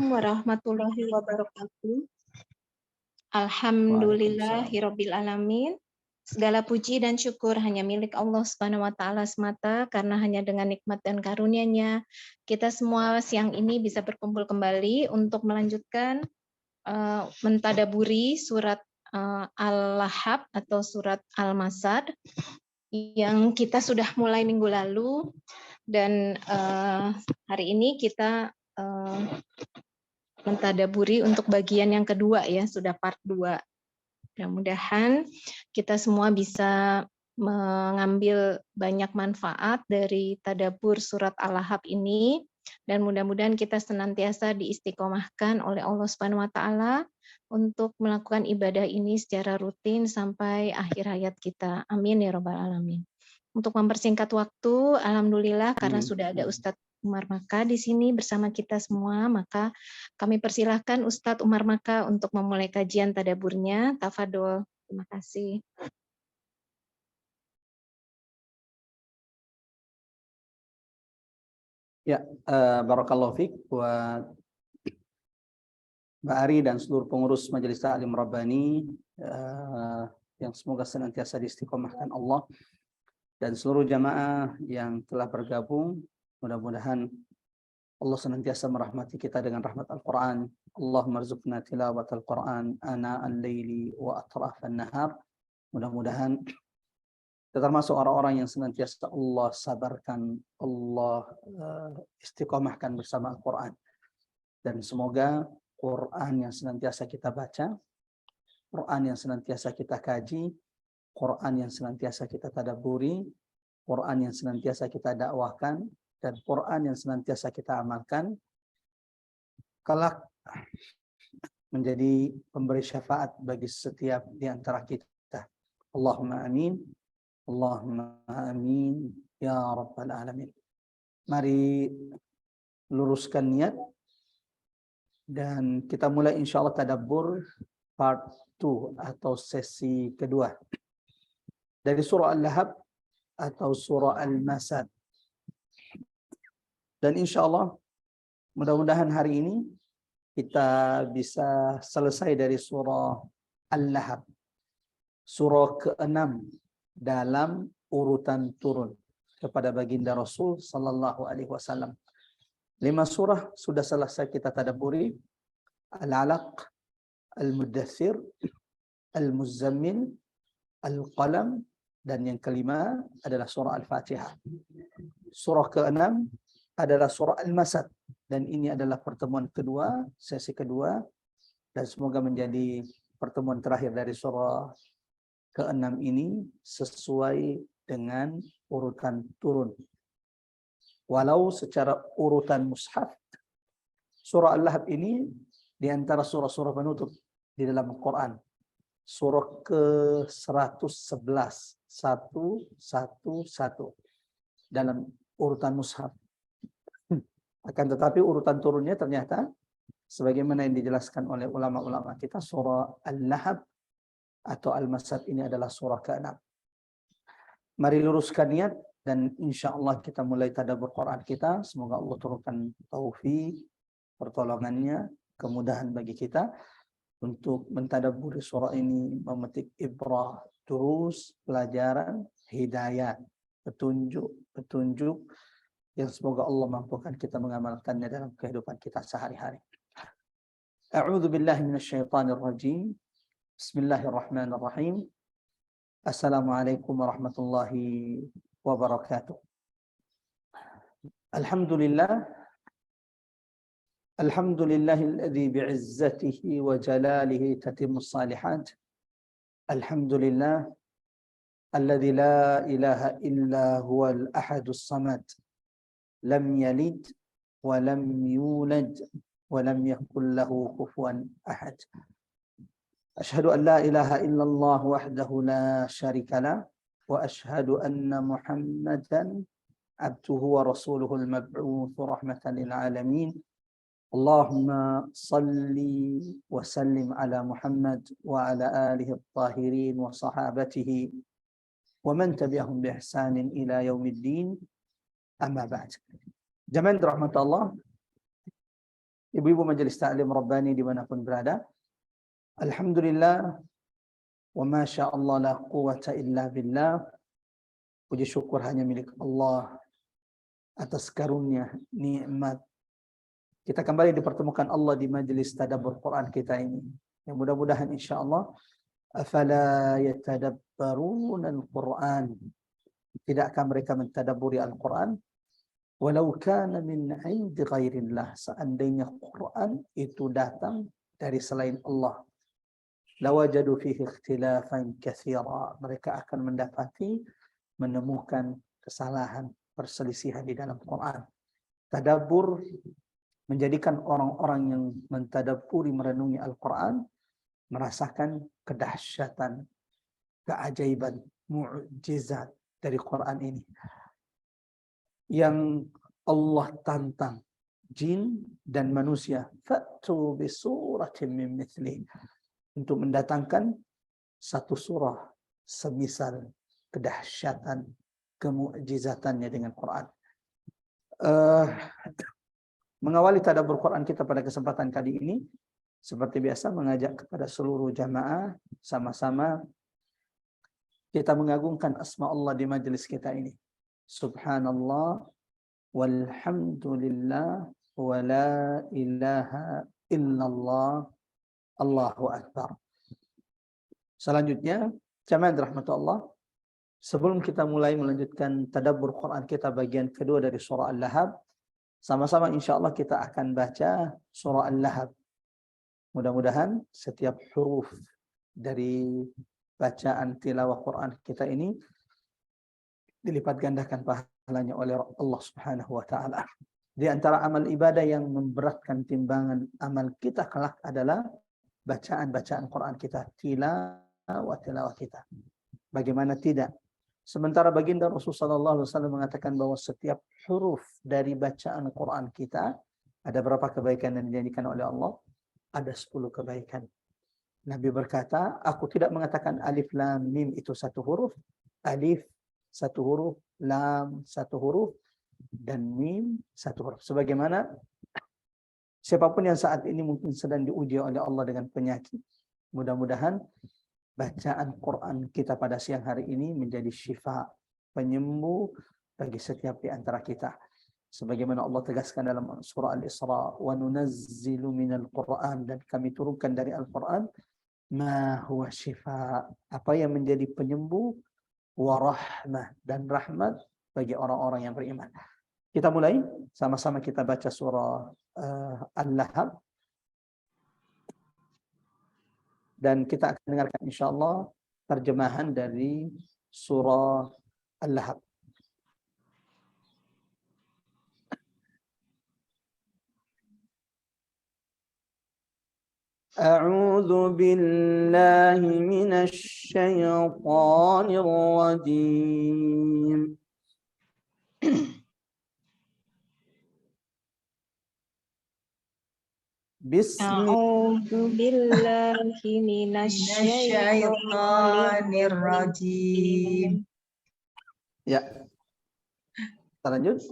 warahmatullahi wabarakatuh. Waalaikumsalam. Alhamdulillahirabbil alamin. Segala puji dan syukur hanya milik Allah Subhanahu wa taala semata, karena hanya dengan nikmat dan karunia-Nya kita semua siang ini bisa berkumpul kembali untuk melanjutkan mentadaburi surat Al-Lahab atau surat Al-Masad yang kita sudah mulai minggu lalu, dan hari ini kita mentadaburi untuk bagian yang kedua ya, sudah part 2. Mudah-mudahan kita semua bisa mengambil banyak manfaat dari tadabur surat Al-Lahab ini, dan mudah-mudahan kita senantiasa diistiqomahkan oleh Allah Subhanahu wa taala untuk melakukan ibadah ini secara rutin sampai akhir hayat kita. Amin ya rabbal alamin. Untuk mempersingkat waktu, alhamdulillah karena sudah ada Ustadz Umar Maka di sini bersama kita semua, maka kami persilahkan Ustadz Umar Maka untuk memulai kajian tadaburnya. Tafadhol. Terima kasih. Ya, barakallahu fiik buat Mbak Ari dan seluruh pengurus Majelis Ta'lim Rabbani yang semoga senantiasa diistiqomahkan Allah, dan seluruh jamaah yang telah bergabung. Mudah-mudahan Allah senantiasa merahmati kita dengan rahmat Al-Quran. Allahumma rzuqna tilawatal Quran ana al-laili wa atrafan nahar. Mudah-mudahan kita termasuk orang-orang yang senantiasa Allah sabarkan, Allah istiqomahkan bersama Al-Quran. Dan semoga Quran yang senantiasa kita baca, Quran yang senantiasa kita kaji, Quran yang senantiasa kita tadabburi, Quran yang senantiasa kita dakwahkan, dan Quran yang senantiasa kita amalkan, kelak menjadi pemberi syafaat bagi setiap di antara kita. Allahumma amin. Allahumma amin ya rabbal alamin. Mari luruskan niat dan kita mulai insyaallah tadabbur part 2 atau sesi kedua dari surah Al-Lahab atau surah Al-Masad. Dan insyaallah mudah-mudahan hari ini kita bisa selesai dari surah Al-Lahab, surah ke-6 dalam urutan turun kepada baginda Rasul sallallahu alaihi wasallam. 5 surah sudah selesai kita tadabburi: Al-Alaq, Al-Muddathir, Al-Muzammil, Al-Qalam, dan yang kelima adalah surah Al-Fatihah. Surah ke-6 adalah surah Al-Masad, dan ini adalah pertemuan kedua, sesi kedua, dan semoga menjadi pertemuan terakhir dari surah ke-6 ini sesuai dengan urutan turun. Walau secara urutan mushaf, surah Al-Lahab ini di antara surah-surah penutup di dalam Quran. Surah ke-111, 111 dalam urutan mushaf. Akan tetapi urutan turunnya ternyata sebagaimana yang dijelaskan oleh ulama-ulama kita, surah Al-Lahab atau Al-Masad ini adalah surah ke-6. Mari luruskan niat dan insya Allah kita mulai tadabbur Quran kita. Semoga Allah turunkan taufik, pertolongannya, kemudahan bagi kita untuk mentadabburi surah ini, memetik ibrah, terus pelajaran, hidayah, petunjuk yang semoga Allah mampukan kita mengamalkannya dalam kehidupan kita sehari-hari. A'udzu billahi minasyaitonir rajim. Bismillahirrahmanirrahim. Assalamualaikum warahmatullahi wabarakatuh. Alhamdulillah. Alhamdulillahilladzi bi'izzatihi wa jalalihi tatimmus salihat. Alhamdulillah alladzi la ilaha illa huwal ahadus samad. Lam yalid wa lam yulad wa lam yakul lahu kufuwan ahad. Asyhadu an la ilaha illallah wahdahu la syarika lah wa asyhadu anna Muhammadan abduhu wa rasuluhul mab'uts rahmatan lil alamin. Allahumma salli wa sallim ala Muhammad wa ala alihi at-tahirin wa sahabatihi wa man tabi'ahum bi ihsanin ila yaumiddin. Amma ba'd. Jamaah rahmat Allah, ibu-ibu majelis taklim Rabbani dimanapun berada. Alhamdulillah wa masya Allah la quwwata illa billah. Puji syukur hanya milik Allah atas karunia nikmat. Kita kembali dipertemukan Allah di majelis tadabbur Quran kita ini. Yang mudah-mudahan insyaallah afala yatadabbarun al-Quran. Tidakkah mereka mentadabburi Al-Quran? Walau kana min 'indi ghairillah, seandainya Quran itu datang dari selain Allah, lawajadu fihi ikhtilafan katsira, mereka akan menemukan kesalahan, perselisihan di dalam Quran. Tadabbur menjadikan orang-orang yang mentadabburi, merenungi Al-Quran merasakan kedahsyatan, keajaiban, mukjizat dari Quran ini. Yang Allah tantang jin dan manusia, fa'tu bi suratin min mithli, untuk mendatangkan satu surah semisal kedahsyatan, kemukjizatannya dengan Quran. Mengawali tadabbur Quran kita pada kesempatan kali ini, seperti biasa mengajak kepada seluruh jamaah sama-sama kita mengagungkan asma Allah di majelis kita ini. Subhanallah walhamdulillah wa la ilaha illallah, Allahu akbar. Selanjutnya, jamaah rahmatullah, sebelum kita mulai melanjutkan tadabbur Quran kita bagian kedua dari surah Al-Lahab, sama-sama insyaallah kita akan baca surah Al-Lahab. Mudah-mudahan setiap huruf dari bacaan tilawah Quran kita ini dilipat gandakan pahalanya oleh Allah Subhanahu wa taala. Di antara amal ibadah yang memberatkan timbangan amal kita kelak adalah bacaan-bacaan Quran kita, tilawah kita. Bagaimana tidak? Sementara baginda Rasulullah SAW mengatakan bahwa setiap huruf dari bacaan Quran kita, ada berapa kebaikan yang dijanjikan oleh Allah? Ada 10 kebaikan. Nabi berkata, aku tidak mengatakan alif lam mim itu satu huruf. Alif satu huruf, lam satu huruf, dan mim satu huruf. Sebagaimana siapapun yang saat ini mungkin sedang diuji oleh Allah dengan penyakit, mudah-mudahan bacaan Quran kita pada siang hari ini menjadi syifa, penyembuh bagi setiap di antara kita. Sebagaimana Allah tegaskan dalam surah Al-Isra, wa nunazzilu minal Qur'an, dan kami turunkan dari Al-Quran ma huwa syifa, apa yang menjadi penyembuh, wa rahmah, dan rahmat bagi orang-orang yang beriman. Kita mulai, sama-sama kita baca surah Al-Lahab, dan kita akan dengarkan insyaallah terjemahan dari surah Al-Lahab. أعوذ بالله من الشيطان الرجيم. أعوذ بالله من الشيطان الرجيم. Ya, kita lanjut.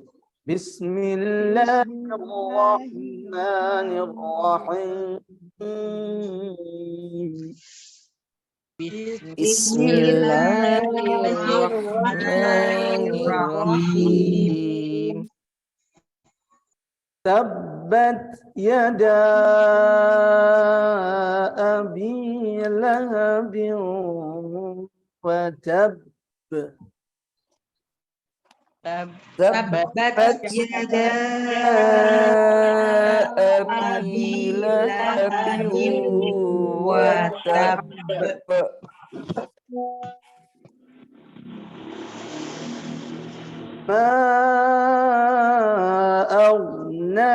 Bismillahirrahmanirrahim. Bismillahirrahmanirrahim. Tabbat yada abi lahabin wa tab. Tabbat yada abi lahabin wa tab. Ma aghna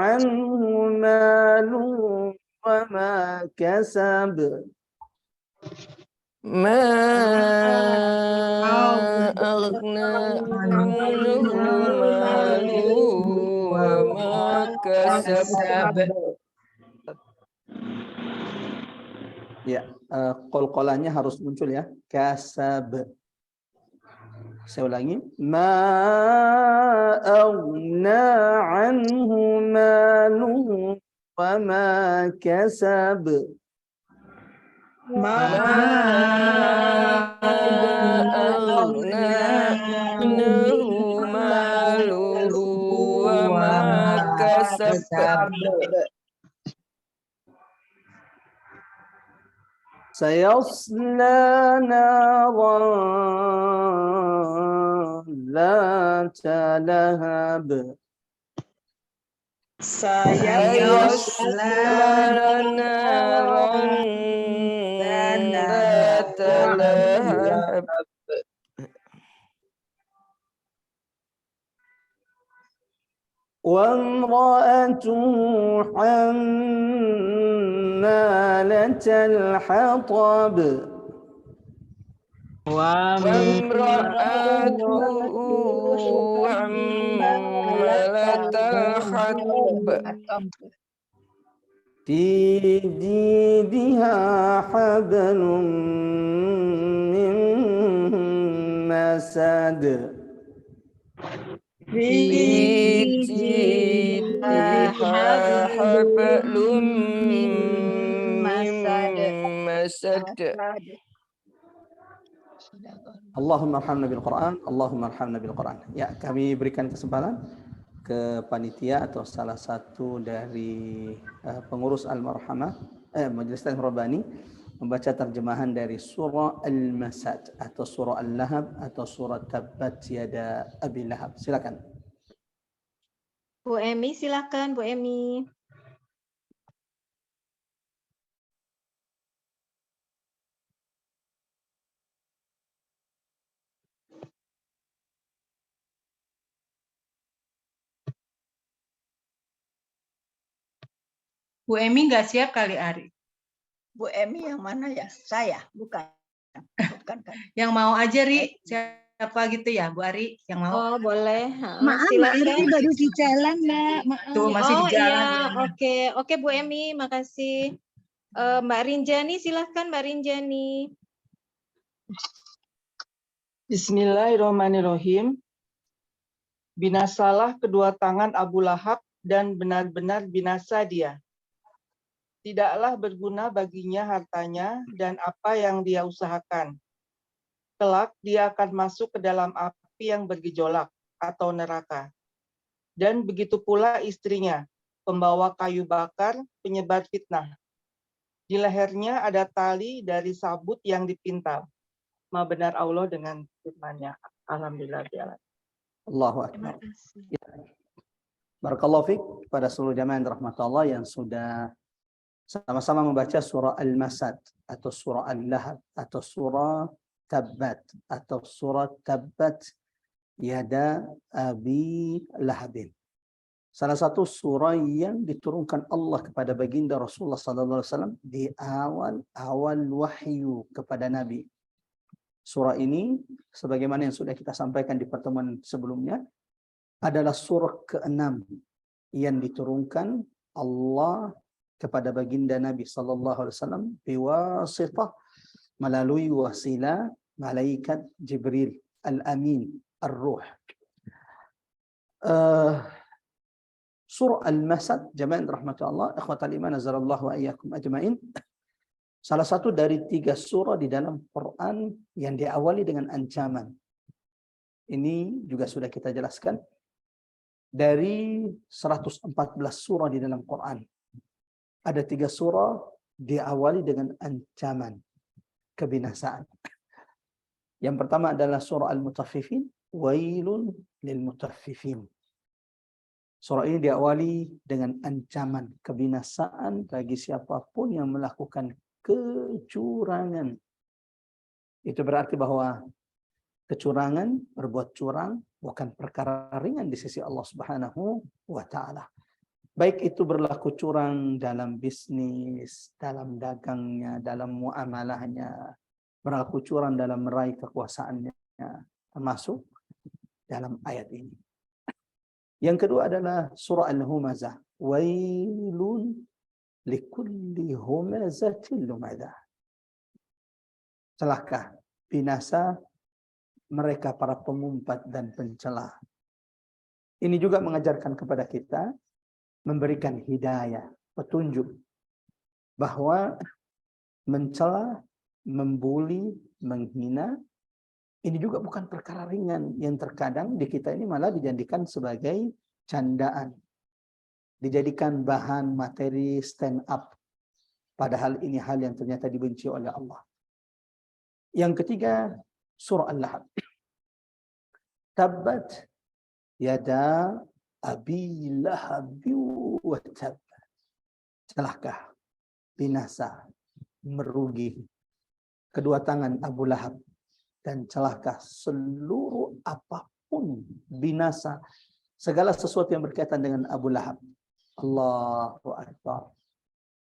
anhu maluhu wa ma kasab. Ma aghna anhu maluhu wa ma kasab. Ya, qalqalannya harus muncul ya. Kasab. Saya ulangi. Ma aghna anhu maluhu وما كسب ما أغنى عنه ماله وما كسب سيصلى نارا ذات لهب سيصلى نارا ذات لهب وامرأته حمالة الحطب وامرأته حمالة الحطب في جيدها حبل من مسد في جيدها حبل من مسد Allahumma arhamna bil Quran, Allahumma arhamna bil Quran. Ya, kami berikan kesempatan ke panitia atau salah satu dari pengurus Al-Marhamah, Majelis Taklim Rabbani, membaca terjemahan dari surah Al-Masad atau surah Al-Lahab atau surah Tabbat Yada Abi Lahab. Silakan. Bu Emi, silakan Bu Emi. Bu Emi nggak siap kali, Ari. Bu Emi yang mana ya? Saya, bukan. Bukan kan. Yang mau aja, Ri. Siapa gitu ya, Bu Ari? Yang mau? Oh, boleh. Maaf, Mbak Ari Silakan. baru di jalan, Mbak. Maaf. Tuh, masih di Oh jalan. iya, Bu Emi. oke. Oke Bu Emi, makasih. Mbak Rinjani, silahkan Mbak Rinjani. Bismillahirrahmanirrahim. Binasalah kedua tangan Abu Lahab dan benar-benar binasa dia. Tidaklah berguna baginya hartanya dan apa yang dia usahakan. Kelak dia akan masuk ke dalam api yang bergejolak atau neraka. Dan begitu pula istrinya, pembawa kayu bakar, penyebar fitnah. Di lehernya ada tali dari sabut yang dipintal. Maha benar Allah dengan firman-Nya. Alhamdulillah. Allahu Akbar. Ya. Barakallahu fiik pada seluruh jamaah yang dirahmati Allah yang sudah sama-sama membaca surah Al-Masad atau surah Al-Lahab atau surah Tabbat atau surah Tabbat Yada Abi Lahabin. Salah satu surah yang diturunkan Allah kepada baginda Rasulullah SAW di awal wahyu kepada Nabi. Surah ini, sebagaimana yang sudah kita sampaikan di pertemuan sebelumnya, adalah surah ke-6 yang diturunkan Allah kepada baginda Nabi SAW biwasitah melalui wasilah malaikat Jibril Al-Amin Ar-Ruh. Surah Al-Masad, jamaah rahmatullah Allah, ikhwatal iman azzalallahu wa iyyakum ajmain. Salah satu dari 3 surah di dalam Quran yang diawali dengan ancaman. Ini juga sudah kita jelaskan. Dari 114 surah di dalam Quran, ada 3 surah diawali dengan ancaman kebinasaan. Yang pertama adalah surah Al-Mutaffifin, wailun lil mutaffifin. Surah ini diawali dengan ancaman kebinasaan bagi siapapun yang melakukan kecurangan. Itu berarti bahwa kecurangan, berbuat curang bukan perkara ringan di sisi Allah Subhanahu wa taala. Baik itu berlaku curang dalam bisnis, dalam dagangnya, dalam muamalahnya, berlaku curang dalam meraih kekuasaannya, termasuk dalam ayat ini. Yang kedua adalah surah Al-Humazah. Wailun likulli humazatil lumazah. Celaka, binasa mereka para pengumpat dan pencela. Ini juga mengajarkan kepada kita memberikan hidayah petunjuk bahwa mencela, membuli, menghina ini juga bukan perkara ringan yang terkadang di kita ini malah dijadikan sebagai candaan, dijadikan bahan materi stand up, padahal ini hal yang ternyata dibenci oleh Allah. Yang ketiga, surah Al-Lahab. Tabbat yada abi lahab wa tab. Celaka, binasa, merugi kedua tangan Abu Lahab, dan celaka seluruh apapun, binasa segala sesuatu yang berkaitan dengan Abu Lahab. Allahu Akbar.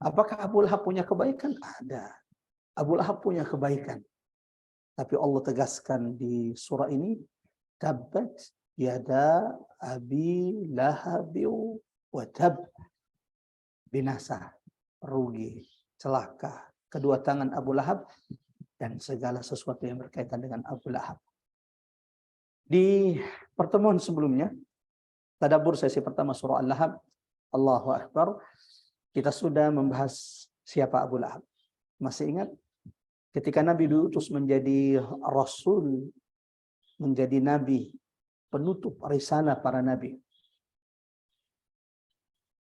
Apakah Abu Lahab punya kebaikan? Ada. Abu Lahab punya kebaikan. Tapi Allah tegaskan di surah ini, tabbat yada abi lahab wa tab. Binasa, rugi, celaka kedua tangan Abu Lahab dan segala sesuatu yang berkaitan dengan Abu Lahab. Di pertemuan sebelumnya, tadabbur sesi pertama surah Al-Lahab, Allahu Akbar, kita sudah membahas siapa Abu Lahab. Masih ingat ketika Nabi diutus menjadi Rasul, menjadi Nabi, penutup risalah para Nabi.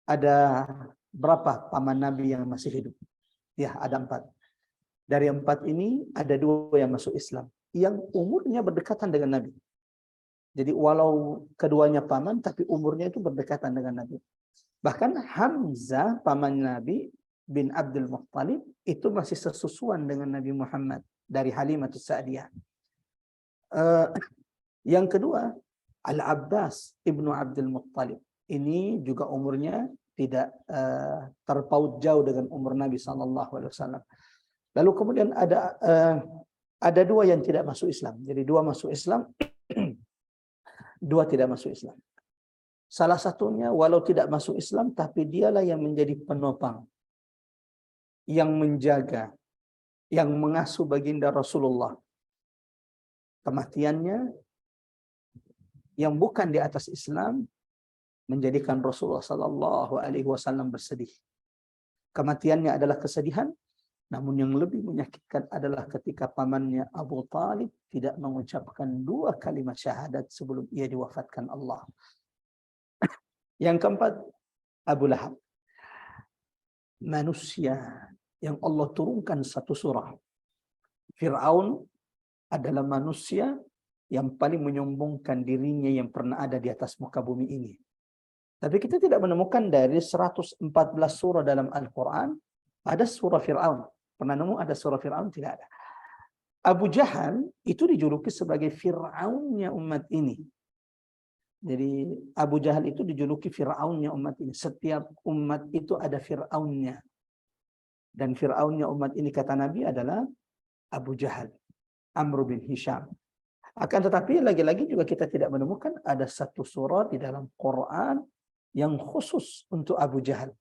Ada berapa paman Nabi yang masih hidup? Ya, ada 4. Dari 4 ini ada 2 yang masuk Islam, yang umurnya berdekatan dengan Nabi. Jadi walau keduanya paman, tapi umurnya itu berdekatan dengan Nabi. Bahkan Hamzah, paman Nabi bin Abdul Muttalib, itu masih sesusuan dengan Nabi Muhammad dari Halimatus Sa'diyah. Yang kedua, Al-Abbas ibnu Abdul Muttalib. Ini juga umurnya tidak terpaut jauh dengan umur Nabi SAW. Lalu kemudian ada 2 yang tidak masuk Islam. Jadi 2 masuk Islam, 2 tidak masuk Islam. Salah satunya walau tidak masuk Islam, tapi dialah yang menjadi penopang, yang menjaga, yang mengasuh baginda Rasulullah. Kematiannya yang bukan di atas Islam menjadikan Rasulullah SAW bersedih. Kematiannya adalah kesedihan, namun yang lebih menyakitkan adalah ketika pamannya Abu Talib tidak mengucapkan 2 kalimat syahadat sebelum ia diwafatkan Allah. Yang keempat, Abu Lahab. Manusia yang Allah turunkan satu surah. Fir'aun adalah manusia yang paling menyombongkan dirinya yang pernah ada di atas muka bumi ini. Tapi kita tidak menemukan dari 114 surah dalam Al-Quran ada surah Fir'aun. Pernah nemu ada surah Fir'aun? Tidak ada. Abu Jahal itu dijuluki sebagai Fir'aunnya umat ini. Jadi Abu Jahal itu dijuluki Fir'aunnya umat ini. Setiap umat itu ada Fir'aunnya. Dan Fir'aunnya umat ini kata Nabi adalah Abu Jahal, Amr bin Hisham. Akan tetapi lagi-lagi juga kita tidak menemukan ada satu surah di dalam Quran yang khusus untuk Abu Jahal.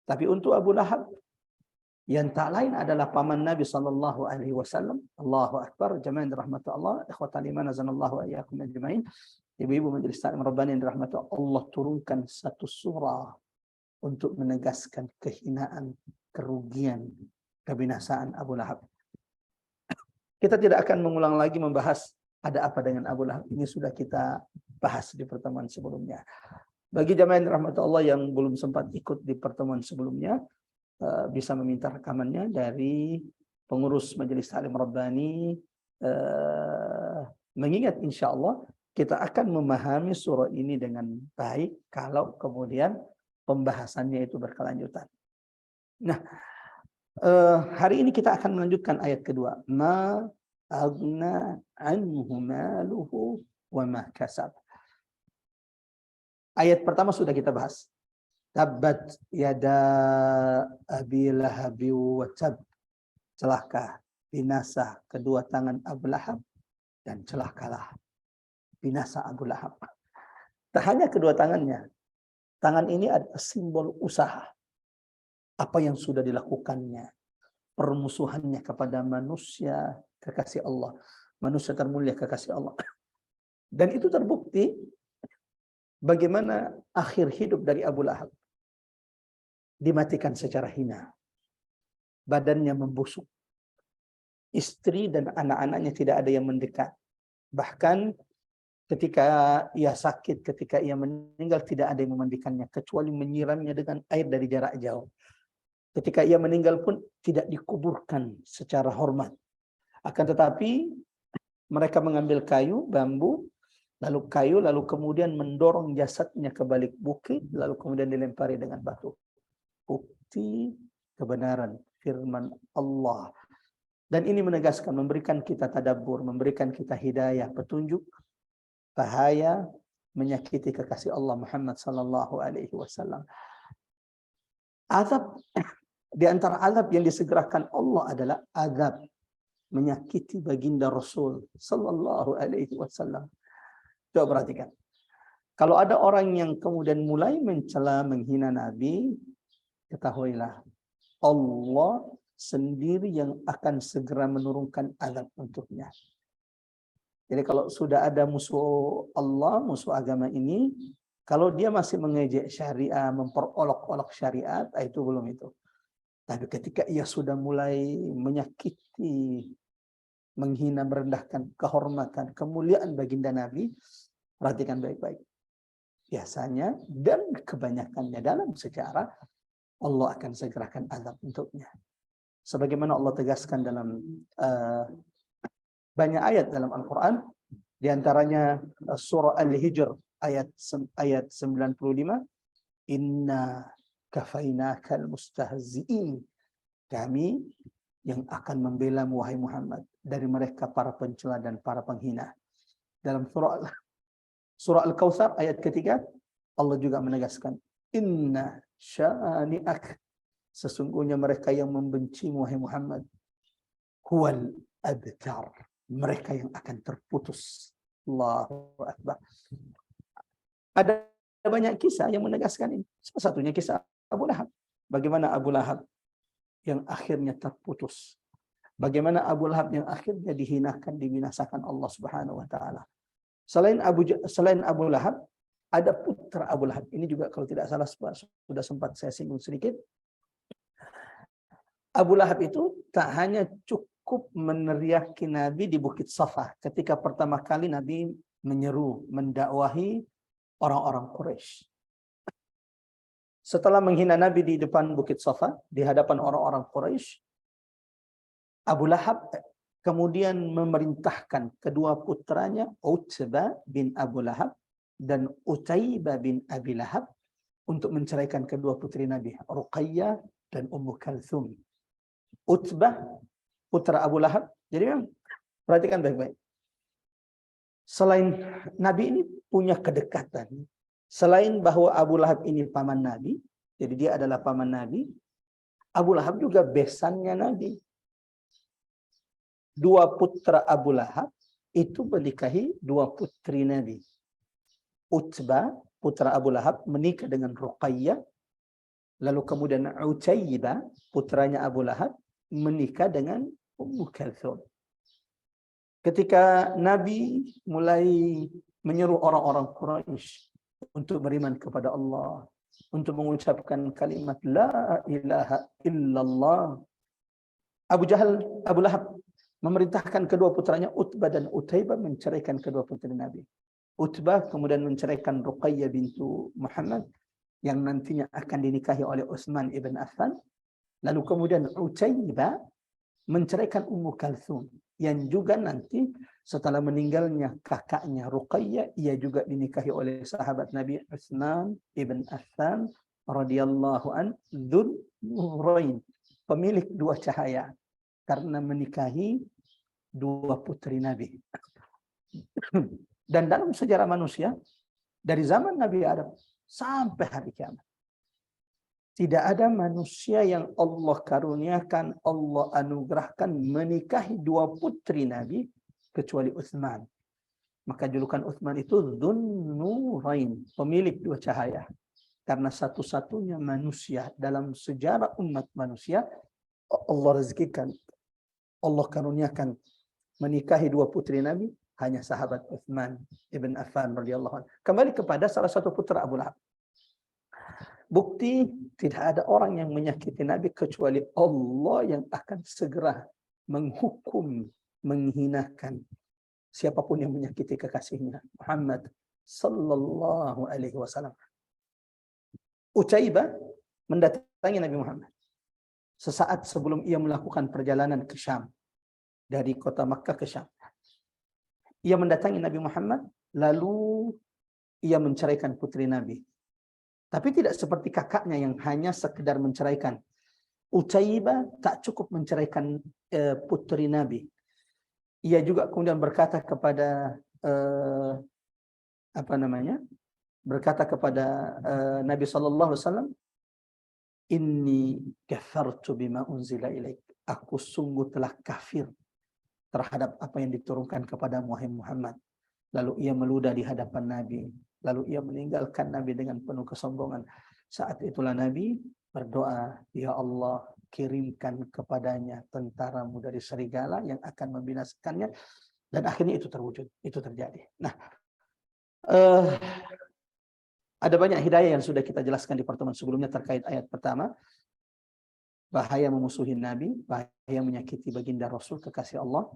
Tapi untuk Abu Lahab yang tak lain adalah paman Nabi SAW. Allahu Akbar, jamaah dirahmati Allah, ikhwatal iman azanallahu wa iyyakum ajmain. Ibu-ibu majelis taklim Rabbani yang dirahmati Allah, turunkan satu surah untuk menegaskan kehinaan, kerugian, kebinasaan Abu Lahab. Kita tidak akan mengulang lagi membahas ada apa dengan Abu Lahab. Ini sudah kita bahas di pertemuan sebelumnya. Bagi jamaah yang dirahmati Allah yang belum sempat ikut di pertemuan sebelumnya, bisa meminta rekamannya dari pengurus Majelis Taklim Rabbani. Mengingat insya Allah kita akan memahami surah ini dengan baik kalau kemudian pembahasannya itu berkelanjutan. Nah, hari ini kita akan melanjutkan ayat kedua. Ma aghna anhu maluhu wa ma kasab. Ayat pertama sudah kita bahas. Tabbat yada abi lahab wa tab. Celaka, binasa kedua tangan Abu Lahab, dan celakalah binasa Abu Lahab. Tak hanya kedua tangannya. Tangan ini adalah simbol usaha. Apa yang sudah dilakukannya. Permusuhannya kepada manusia kekasih Allah. Manusia termulia kekasih Allah. Dan itu terbukti bagaimana akhir hidup dari Abu Lahab. dimatikan secara hina. Badannya membusuk. Istri dan anak-anaknya tidak ada yang mendekat. Bahkan ketika ia sakit, ketika ia meninggal, tidak ada yang memandikannya kecuali menyiramnya dengan air dari jarak jauh. Ketika ia meninggal pun tidak dikuburkan secara hormat. Akan tetapi mereka mengambil kayu, bambu, lalu kemudian mendorong jasadnya ke balik bukit, lalu kemudian dilempari dengan batu. Bukti kebenaran firman Allah. Dan ini menegaskan, memberikan kita tadabbur, memberikan kita hidayah, petunjuk, bahaya menyakiti kekasih Allah Muhammad sallallahu alaihi wasallam. Azab, di antara azab yang disegerakan Allah adalah azab menyakiti baginda Rasul sallallahu alaihi wasallam. Coba perhatikan. Kalau ada orang yang kemudian mulai mencela, menghina Nabi, ketahuilah Allah sendiri yang akan segera menurunkan azab untuknya. Jadi kalau sudah ada musuh Allah, musuh agama ini, kalau dia masih mengejek syariah, memperolok-olok syariat, itu belum itu. Tapi ketika ia sudah mulai menyakiti, menghina, merendahkan kehormatan, kemuliaan baginda Nabi, perhatikan baik-baik. Biasanya dan kebanyakannya dalam sejarah, Allah akan segerakan azab untuknya. Sebagaimana Allah tegaskan dalam banyak ayat dalam Al-Quran, diantaranya surah Al-Hijr ayat 95, Inna kafainakal mustahzi'in. Kami yang akan membela wahai Muhammad dari mereka para pencela dan para penghina. Dalam surah Al-Kautsar ayat ketiga, Allah juga menegaskan, Inna syani'ak. Sesungguhnya mereka yang membenci wahai Muhammad, huwal abtar. Mereka yang akan terputus. Allahu Akbar. Ada banyak kisah yang menegaskan ini. Salah satunya kisah Abu Lahab. Bagaimana Abu Lahab yang akhirnya terputus. Bagaimana Abu Lahab yang akhirnya dihinakan, dibinasakan Allah Subhanahu wa taala. Selain Abu Lahab, ada putra Abu Lahab. Ini juga kalau tidak salah sudah sempat saya singgung sedikit. Abu Lahab itu tak hanya cukup meneriaki Nabi di Bukit Safa ketika pertama kali Nabi menyeru, mendakwahi orang-orang Quraisy. Setelah menghina Nabi di depan Bukit Safa, di hadapan orang-orang Quraisy, Abu Lahab kemudian memerintahkan kedua putranya, Utbah bin Abu Lahab dan Utaibah bin Abi Lahab, untuk menceraikan kedua putri Nabi, Ruqayyah dan Ummu Kalthum. Utbah, putra Abu Lahab. Jadi memang, perhatikan baik-baik. Selain Nabi ini punya kedekatan, selain bahwa Abu Lahab ini paman Nabi, jadi dia adalah paman Nabi, Abu Lahab juga besannya Nabi. Dua putra Abu Lahab itu menikahi dua putri Nabi. Utbah, putra Abu Lahab, menikah dengan Ruqayyah. Lalu kemudian Utaibah, putranya Abu Lahab, menikah dengan Ummu Kalthum. Ketika Nabi mulai menyeru orang-orang Quraisy untuk beriman kepada Allah, untuk mengucapkan kalimat La ilaha illallah, Abu Lahab memerintahkan kedua putranya Utbah dan Utaibah menceraikan kedua putri Nabi. Utbah kemudian menceraikan Ruqayyah bintu Muhammad yang nantinya akan dinikahi oleh Utsman ibn Affan. Lalu kemudian Utaibah menceraikan Ummu Kalthum yang juga nanti setelah meninggalnya kakaknya Ruqayyah, ia juga dinikahi oleh sahabat Nabi Utsman ibn Affan radhiyallahu an, Dzul Nurain, pemilik dua cahaya, karena menikahi dua putri Nabi. Dan dalam sejarah manusia, dari zaman Nabi Adam sampai hari kiamat, tidak ada manusia yang Allah karuniakan, Allah anugerahkan menikahi dua putri Nabi kecuali Utsman. Maka julukan Utsman itu Dzun Nurain, pemilik dua cahaya. Karena satu-satunya manusia dalam sejarah umat manusia, Allah rezekikan, Allah karuniakan menikahi dua putri Nabi, hanya sahabat Utsman ibn Affan radhiyallahu anhu. Kembali kepada salah satu putra Abu Lahab. Bukti tidak ada orang yang menyakiti Nabi kecuali Allah yang akan segera menghukum, menghinakan siapapun yang menyakiti kekasihnya Muhammad sallallahu alaihi wasallam. Ucaibah mendatangi Nabi Muhammad sesaat sebelum ia melakukan perjalanan ke Syam, dari kota Makkah ke Syam. Ia mendatangi Nabi Muhammad, lalu ia menceraikan putri Nabi. Tapi tidak seperti kakaknya yang hanya sekedar menceraikan. Ucaibah tak cukup menceraikan putri Nabi. Ia juga kemudian berkata kepada berkata kepada Nabi sallallahu alaihi wasallam, "Inni kafartu bima unzila ilaik." Aku sungguh telah kafir terhadap apa yang diturunkan kepada Muhammad. Lalu ia meludah di hadapan Nabi. Lalu ia meninggalkan Nabi dengan penuh kesombongan. Saat itulah Nabi berdoa, "Ya Allah, kirimkan kepadanya tentaramu dari serigala yang akan membinasakannya." Dan akhirnya itu terwujud, itu terjadi. Nah, ada banyak hidayah yang sudah kita jelaskan di pertemuan sebelumnya terkait ayat pertama. Bahaya memusuhi Nabi, bahaya menyakiti baginda Rasul, kekasih Allah.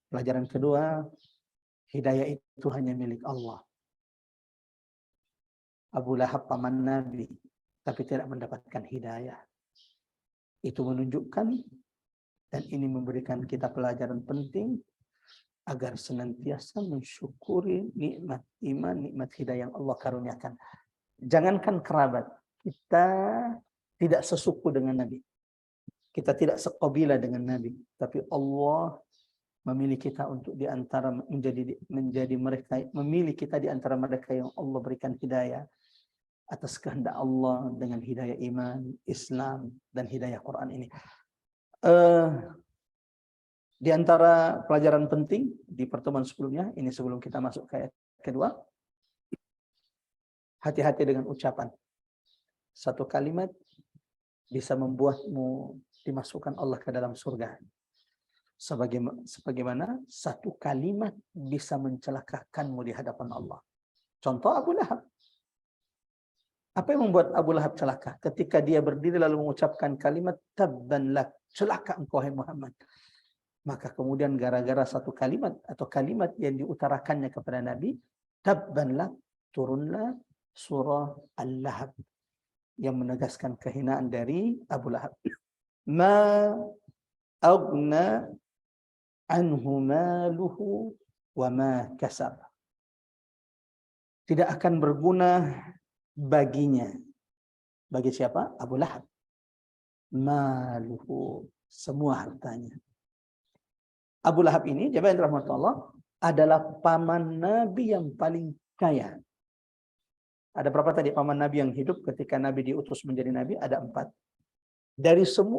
Pelajaran kedua, hidayah itu hanya milik Allah. Abu Lahab paman Nabi, tapi tidak mendapatkan hidayah. Itu menunjukkan, dan ini memberikan kita pelajaran penting, agar senantiasa mensyukuri nikmat iman, nikmat hidayah yang Allah karuniakan. Jangankan kerabat, kita tidak sesuku dengan Nabi. Kita tidak sekabila dengan Nabi, tapi Allah memilih kita untuk di antara menjadi mereka, memilih kita di antara mereka yang Allah berikan hidayah atas kehendak Allah dengan hidayah iman, Islam, dan hidayah Quran ini. Di antara pelajaran penting di pertemuan sebelumnya, ini sebelum kita masuk ke ayat kedua, hati-hati dengan ucapan. Satu kalimat bisa membuatmu dimasukkan Allah ke dalam surga. Sebagaimana satu kalimat bisa mencelakakanmu di hadapan Allah. Contoh Abu Lahab. Apa yang membuat Abu Lahab celaka? Ketika dia berdiri lalu mengucapkan kalimat tabban lak, celaka engkau hai Muhammad. Maka kemudian gara-gara satu kalimat atau kalimat yang diutarakannya kepada Nabi, tabban lak, turunlah surah Al-Lahab yang menegaskan kehinaan dari Abu Lahab. Ma aghna anhu maluhu wa ma kasab. Tidak akan berguna baginya. Bagi siapa? Abu Lahab. Maluhu, semua hartanya. Abu Lahab ini, jemaah rahmatullah, adalah paman Nabi yang paling kaya. Ada berapa tadi paman Nabi yang hidup ketika Nabi diutus menjadi Nabi? Ada 4.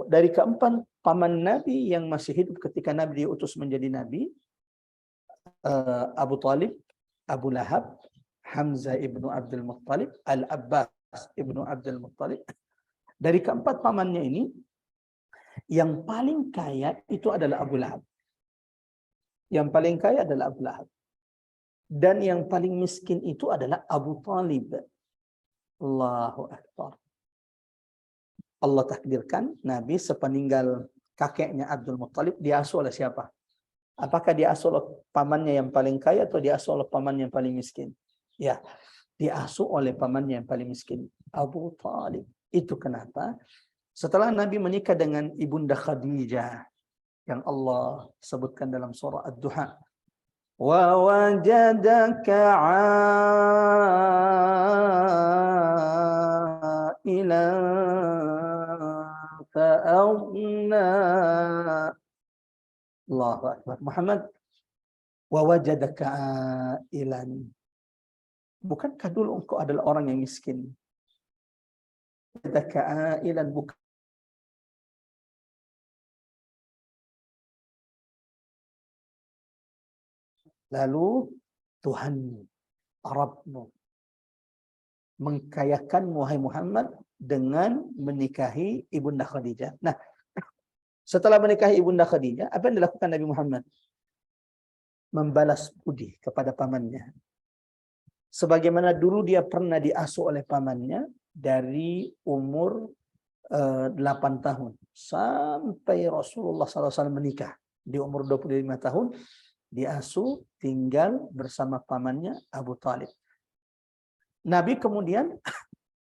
Dari keempat paman Nabi yang masih hidup ketika Nabi diutus menjadi Nabi, Abu Talib, Abu Lahab, Hamzah ibnu Abdul Muttalib, Al-Abbas ibnu Abdul Muttalib. Dari keempat pamannya ini, yang paling kaya itu adalah Abu Lahab. Yang paling kaya adalah Abu Lahab. Dan yang paling miskin itu adalah Abu Talib. Allahu Akbar. Allah takdirkan Nabi sepeninggal kakeknya Abdul Muttalib diasuh oleh siapa? Apakah diasuh oleh pamannya yang paling kaya atau diasuh oleh pamannya yang paling miskin? Ya, diasuh oleh pamannya yang paling miskin, Abu Talib. Itu kenapa setelah Nabi menikah dengan Ibunda Khadijah yang Allah sebutkan dalam surah Ad-Duha, wa wajadaka 'ailan fa'aghna. Allahu Akbar. Muhammad, wa wajadaka 'ailan. Bukankah dulu engkau adalah orang yang miskin? Wajadaka 'ailan, bukan lalu Tuhanmu, Rabbmu mengkayakanmu wahai Muhammad dengan menikahi Ibunda Khadijah. Nah, setelah menikahi Ibunda Khadijah, apa yang dilakukan Nabi Muhammad? Membalas budi kepada pamannya. Sebagaimana dulu dia pernah diasuh oleh pamannya, dari umur 8 tahun sampai Rasulullah SAW menikah. Di umur 25 tahun diasuh tinggal bersama pamannya Abu Talib. Nabi kemudian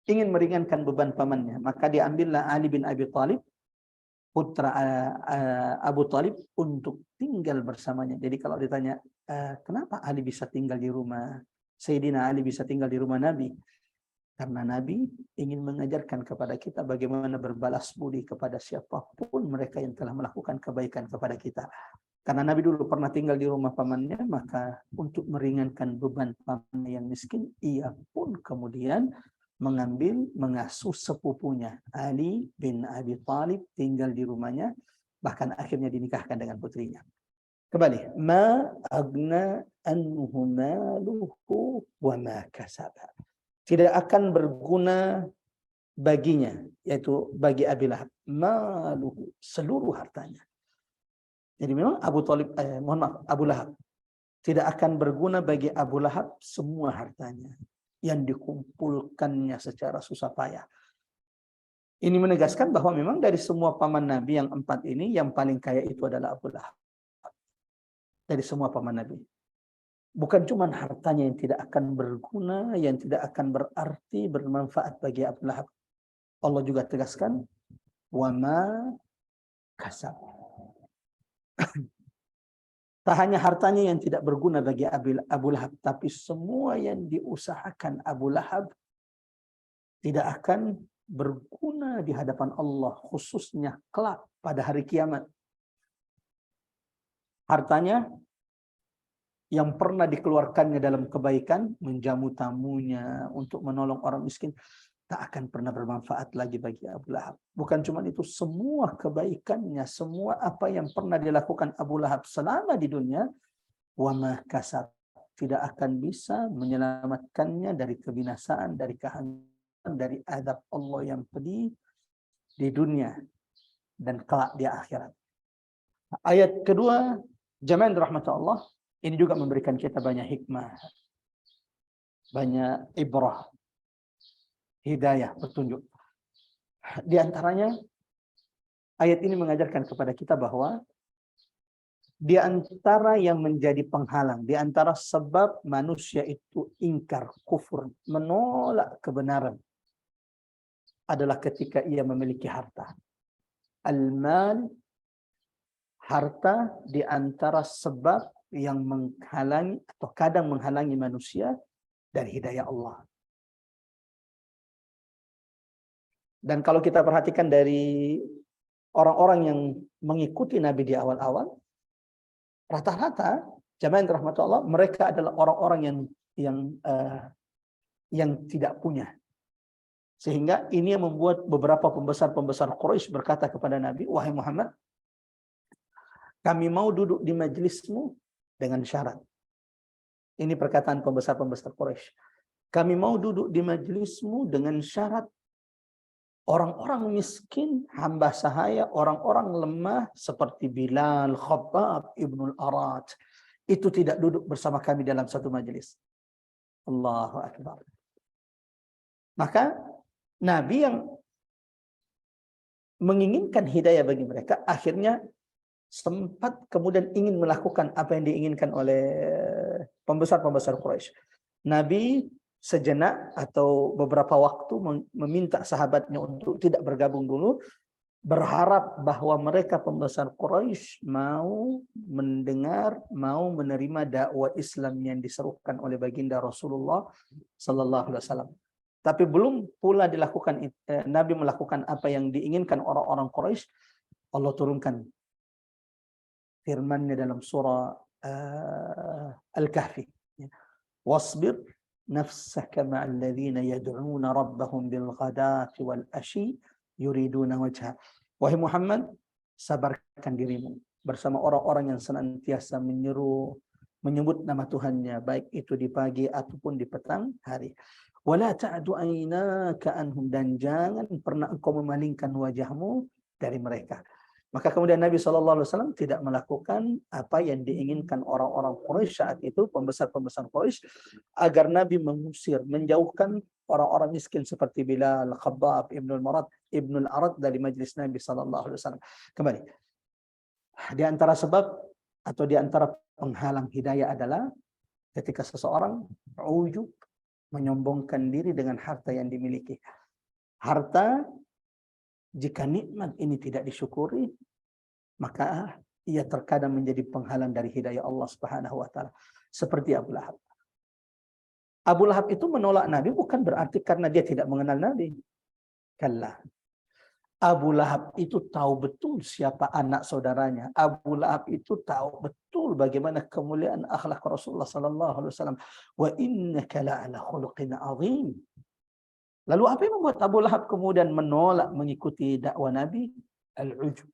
ingin meringankan beban pamannya, maka diambillah Ali bin Abi Talib, putra Abu Talib, untuk tinggal bersamanya. Jadi kalau ditanya, kenapa Ali bisa tinggal di rumah Sayyidina Ali, bisa tinggal di rumah Nabi? Karena Nabi ingin mengajarkan kepada kita bagaimana berbalas budi kepada siapapun mereka yang telah melakukan kebaikan kepada kita. Karena Nabi dulu pernah tinggal di rumah pamannya, maka untuk meringankan beban pamannya yang miskin, ia pun kemudian mengasuh sepupunya Ali bin Abi Talib tinggal di rumahnya, bahkan akhirnya dinikahkan dengan putrinya. Kembali, ma agna anhu maluhu wa ma kasaba. Tidak akan berguna baginya, yaitu bagi Abi Lahab, maluhu, seluruh hartanya. Jadi memang Abu Lahab tidak akan berguna bagi Abu Lahab semua hartanya yang dikumpulkannya secara susah payah. Ini menegaskan bahwa memang dari semua paman Nabi yang 4 ini, yang paling kaya itu adalah Abu Lahab. Dari semua paman Nabi. Bukan cuma hartanya yang tidak akan berguna, yang tidak akan berarti, bermanfaat bagi Abu Lahab. Allah juga tegaskan, wa ma kasab. Tak hanya hartanya yang tidak berguna bagi Abu Lahab, tapi semua yang diusahakan Abu Lahab tidak akan berguna di hadapan Allah, khususnya kelak pada hari kiamat. Hartanya yang pernah dikeluarkannya dalam kebaikan, menjamu tamunya, untuk menolong orang miskin, tak akan pernah bermanfaat lagi bagi Abu Lahab. Bukan cuma itu, semua kebaikannya, semua apa yang pernah dilakukan Abu Lahab selama di dunia, wa ma kasab, tidak akan bisa menyelamatkannya dari kebinasaan, dari kehancuran, dari azab Allah yang pedih di dunia dan kelak di akhirat. Ayat kedua, jamaah rahmat Allah, ini juga memberikan kita banyak hikmah, banyak ibrah, hidayah, petunjuk. Di antaranya, ayat ini mengajarkan kepada kita bahwa di antara yang menjadi penghalang, di antara sebab manusia itu ingkar, kufur, menolak kebenaran, adalah ketika ia memiliki harta. Al-mal, harta di antara sebab yang menghalangi atau kadang menghalangi manusia dari hidayah Allah. Dan kalau kita perhatikan dari orang-orang yang mengikuti Nabi di awal-awal, rata-rata jamaah rahmatullah, mereka adalah orang-orang yang tidak punya. Sehingga ini yang membuat beberapa pembesar-pembesar Quraisy berkata kepada Nabi, wahai Muhammad, kami mau duduk di majelismu dengan syarat. Ini perkataan pembesar-pembesar Quraisy. Kami mau duduk di majelismu dengan syarat orang-orang miskin, hamba sahaya, orang-orang lemah seperti Bilal, Khabbab, Ibnul Arat, itu tidak duduk bersama kami dalam satu majelis. Allahu Akbar. Maka Nabi yang menginginkan hidayah bagi mereka, akhirnya sempat kemudian ingin melakukan apa yang diinginkan oleh pembesar-pembesar Quraisy. Nabi sejenak atau beberapa waktu meminta sahabatnya untuk tidak bergabung dulu, berharap bahwa mereka pembesar Quraisy mau mendengar, mau menerima dakwah Islam yang diserukan oleh baginda Rasulullah sallallahu alaihi wasallam. Tapi belum pula dilakukan, Nabi melakukan apa yang diinginkan orang-orang Quraisy, Allah turunkan firman-Nya dalam surah Al-Kahfi. Wasbir nafsaka ma'al ladzina yad'una rabbahum bil ghadati wal ashi yuriduna wajha. Wahai Muhammad, sabarkan dirimu bersama orang-orang yang senantiasa menyebut nama Tuhannya, baik itu di pagi ataupun di petang hari. Wala ta'du aynaka anhum, dan jangan pernah engkau memalingkan wajahmu dari mereka. Maka kemudian Nabi SAW tidak melakukan apa yang diinginkan orang-orang Quraisy saat itu, pembesar-pembesar Quraisy, agar Nabi mengusir, menjauhkan orang-orang miskin seperti Bilal, Khabbab, Ibnul Arad dari majlis Nabi sallallahu alaihi wasallam. Kembali. Di antara sebab atau di antara penghalang hidayah adalah ketika seseorang ujub, menyombongkan diri dengan harta yang dimiliki. Harta, jika nikmat ini tidak disyukuri, maka ia terkadang menjadi penghalang dari hidayah Allah Subhanahu wa taala. Seperti Abu Lahab. Abu Lahab itu menolak Nabi bukan berarti karena dia tidak mengenal Nabi. Kalla. Abu Lahab itu tahu betul siapa anak saudaranya. Abu Lahab itu tahu betul bagaimana kemuliaan akhlak Rasulullah sallallahu alaihi wasallam. Wa innaka la'ala khuluqin 'azim. Lalu apa yang membuat Abu Lahab kemudian menolak mengikuti dakwah Nabi? Al-ujub.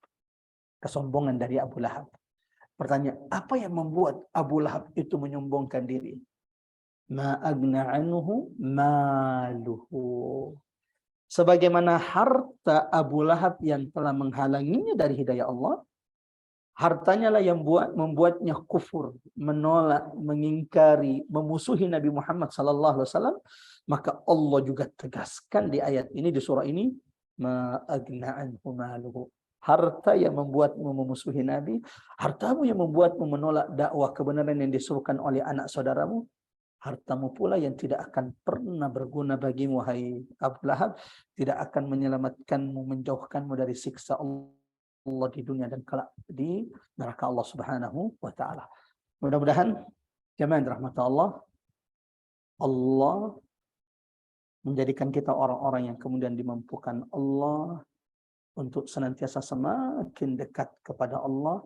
Kesombongan dari Abu Lahab. Pertanyaan, apa yang membuat Abu Lahab itu menyombongkan diri? Ma agna anhu maluhu. Sebagaimana harta Abu Lahab yang telah menghalanginya dari hidayah Allah, hartanya lah yang membuatnya kufur, menolak, mengingkari, memusuhi Nabi Muhammad sallallahu alaihi wasallam. Maka Allah juga tegaskan di ayat ini, di surah ini, ma agna anhu maluhu. Harta yang membuatmu memusuhi Nabi, hartamu yang membuatmu menolak dakwah kebenaran yang disuruhkan oleh anak saudaramu, hartamu pula yang tidak akan pernah berguna bagimu, wahai Abu Lahab, tidak akan menyelamatkanmu, menjauhkanmu dari siksa Allah di dunia dan kelak di neraka Allah Subhanahu wa taala. Mudah-mudahan jemaah rahmat Allah, Allah menjadikan kita orang-orang yang kemudian dimampukan Allah untuk senantiasa semakin dekat kepada Allah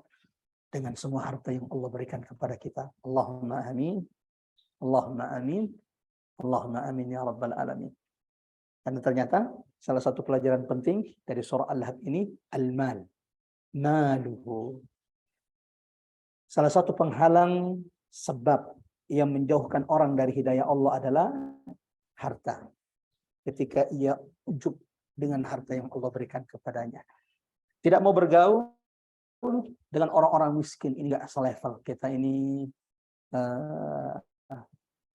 dengan semua harta yang Allah berikan kepada kita. Allahumma amin. Allahumma amin. Allahumma amin ya rabbal alamin. Dan ternyata salah satu pelajaran penting dari surah Al-Lahab ini, al-mal. Maluhu. Salah satu penghalang sebab yang menjauhkan orang dari hidayah Allah adalah harta. Ketika ia ujub dengan harta yang Allah berikan kepadanya. Tidak mau bergaul dengan orang-orang miskin. Ini enggak selevel. Kita ini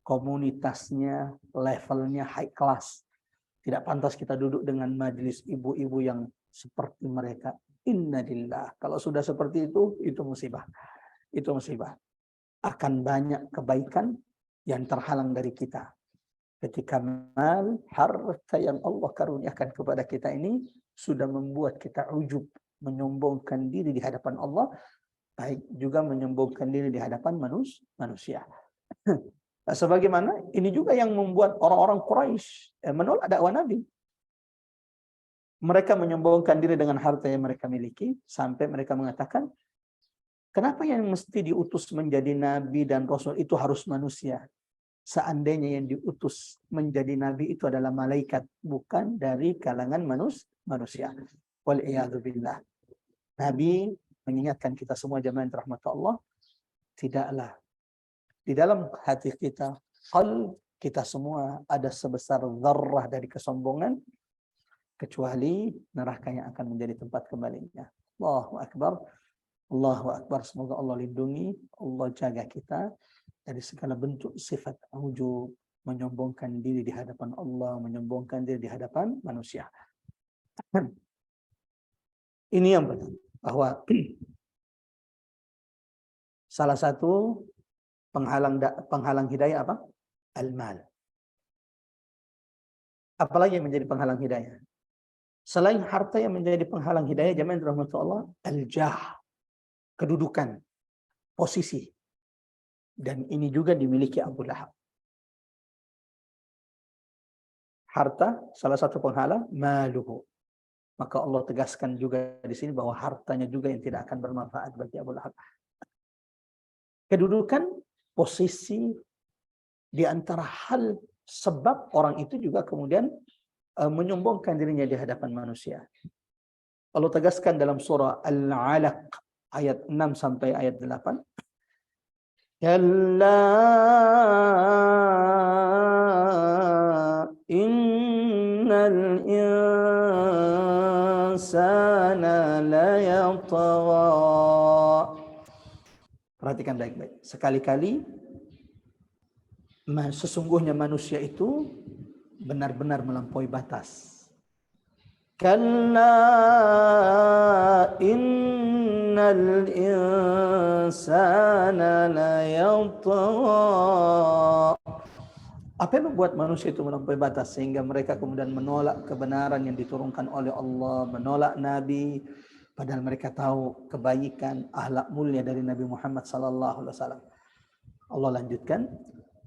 komunitasnya, levelnya high class. Tidak pantas kita duduk dengan majelis ibu-ibu yang seperti mereka. Innalillah. Kalau sudah seperti itu musibah. Itu musibah. Akan banyak kebaikan yang terhalang dari kita. Ketika mal, harta yang Allah karuniakan kepada kita ini sudah membuat kita ujub, menyombongkan diri di hadapan Allah, baik juga menyombongkan diri di hadapan manusia. Sebagaimana ini juga yang membuat orang-orang Quraisy menolak dakwah Nabi. Mereka menyombongkan diri dengan harta yang mereka miliki sampai mereka mengatakan, kenapa yang mesti diutus menjadi nabi dan rasul itu harus manusia? Seandainya yang diutus menjadi nabi itu adalah malaikat, bukan dari kalangan manusia. Wal'iyadu billah. Nabi mengingatkan kita semua jemaah rahmat Allah, tidaklah di dalam hati kita, qalb kita semua ada sebesar zarrah dari kesombongan, kecuali neraka yang akan menjadi tempat kembalinya. Allahu Akbar. Allahu Akbar. Semoga Allah lindungi, Allah jaga kita dari segala bentuk sifat ujub, menyombongkan diri di hadapan Allah, menyombongkan diri di hadapan manusia. Ini yang pertama, bahwa salah satu penghalang hidayah apa? Al-mal. Apalagi yang menjadi penghalang hidayah? Selain harta yang menjadi penghalang hidayah, jemaah rahmatullah Allah, al-jah, kedudukan, posisi. Dan ini juga dimiliki Abu Lahab. Harta, salah satu penghalang, maluhu. Maka Allah tegaskan juga di sini bahwa hartanya juga yang tidak akan bermanfaat bagi Abu Lahab. Kedudukan, posisi, di antara hal sebab orang itu juga kemudian menyombongkan dirinya di hadapan manusia. Allah tegaskan dalam surah Al-Alaq ayat 6 sampai ayat 8. Kalla innal insana layatgha. Perhatikan baik-baik. Sekali-kali sesungguhnya manusia itu benar-benar melampaui batas. Kalla innal insana layatgha. Apa yang membuat manusia itu melampaui batas sehingga mereka kemudian menolak kebenaran yang diturunkan oleh Allah, menolak Nabi, padahal mereka tahu kebaikan, akhlak mulia dari Nabi Muhammad sallallahu alaihi wasallam. Allah lanjutkan,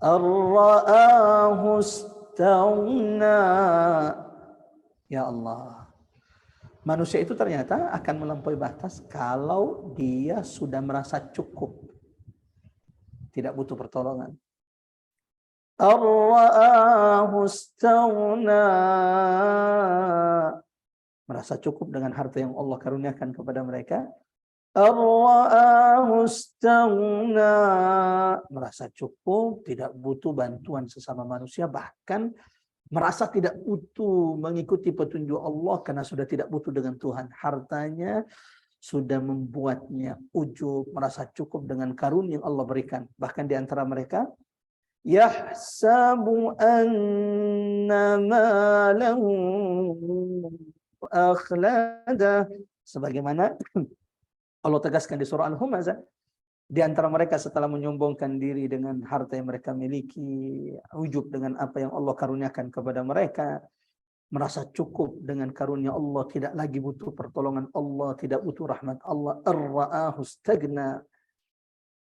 ar-ra'ahu istaghna. Ya Allah, manusia itu ternyata akan melampaui batas kalau dia sudah merasa cukup, tidak butuh pertolongan. Ar-ra'ahu istaghna, merasa cukup dengan harta yang Allah karuniakan kepada mereka. Ar-ra'ahu istaghna, merasa cukup, tidak butuh bantuan sesama manusia, bahkan merasa tidak butuh mengikuti petunjuk Allah karena sudah tidak butuh dengan Tuhan. Hartanya sudah membuatnya ujub, merasa cukup dengan karunia yang Allah berikan. Bahkan di antara mereka, yahsabu anna malahu akhlada, sebagaimana Allah tegaskan di surah Al-Humazah, di antara mereka setelah menyombongkan diri dengan harta yang mereka miliki, ujub dengan apa yang Allah karuniakan kepada mereka, merasa cukup dengan karunia Allah, tidak lagi butuh pertolongan Allah, tidak butuh rahmat Allah. Ar-ra'ahu istaghna.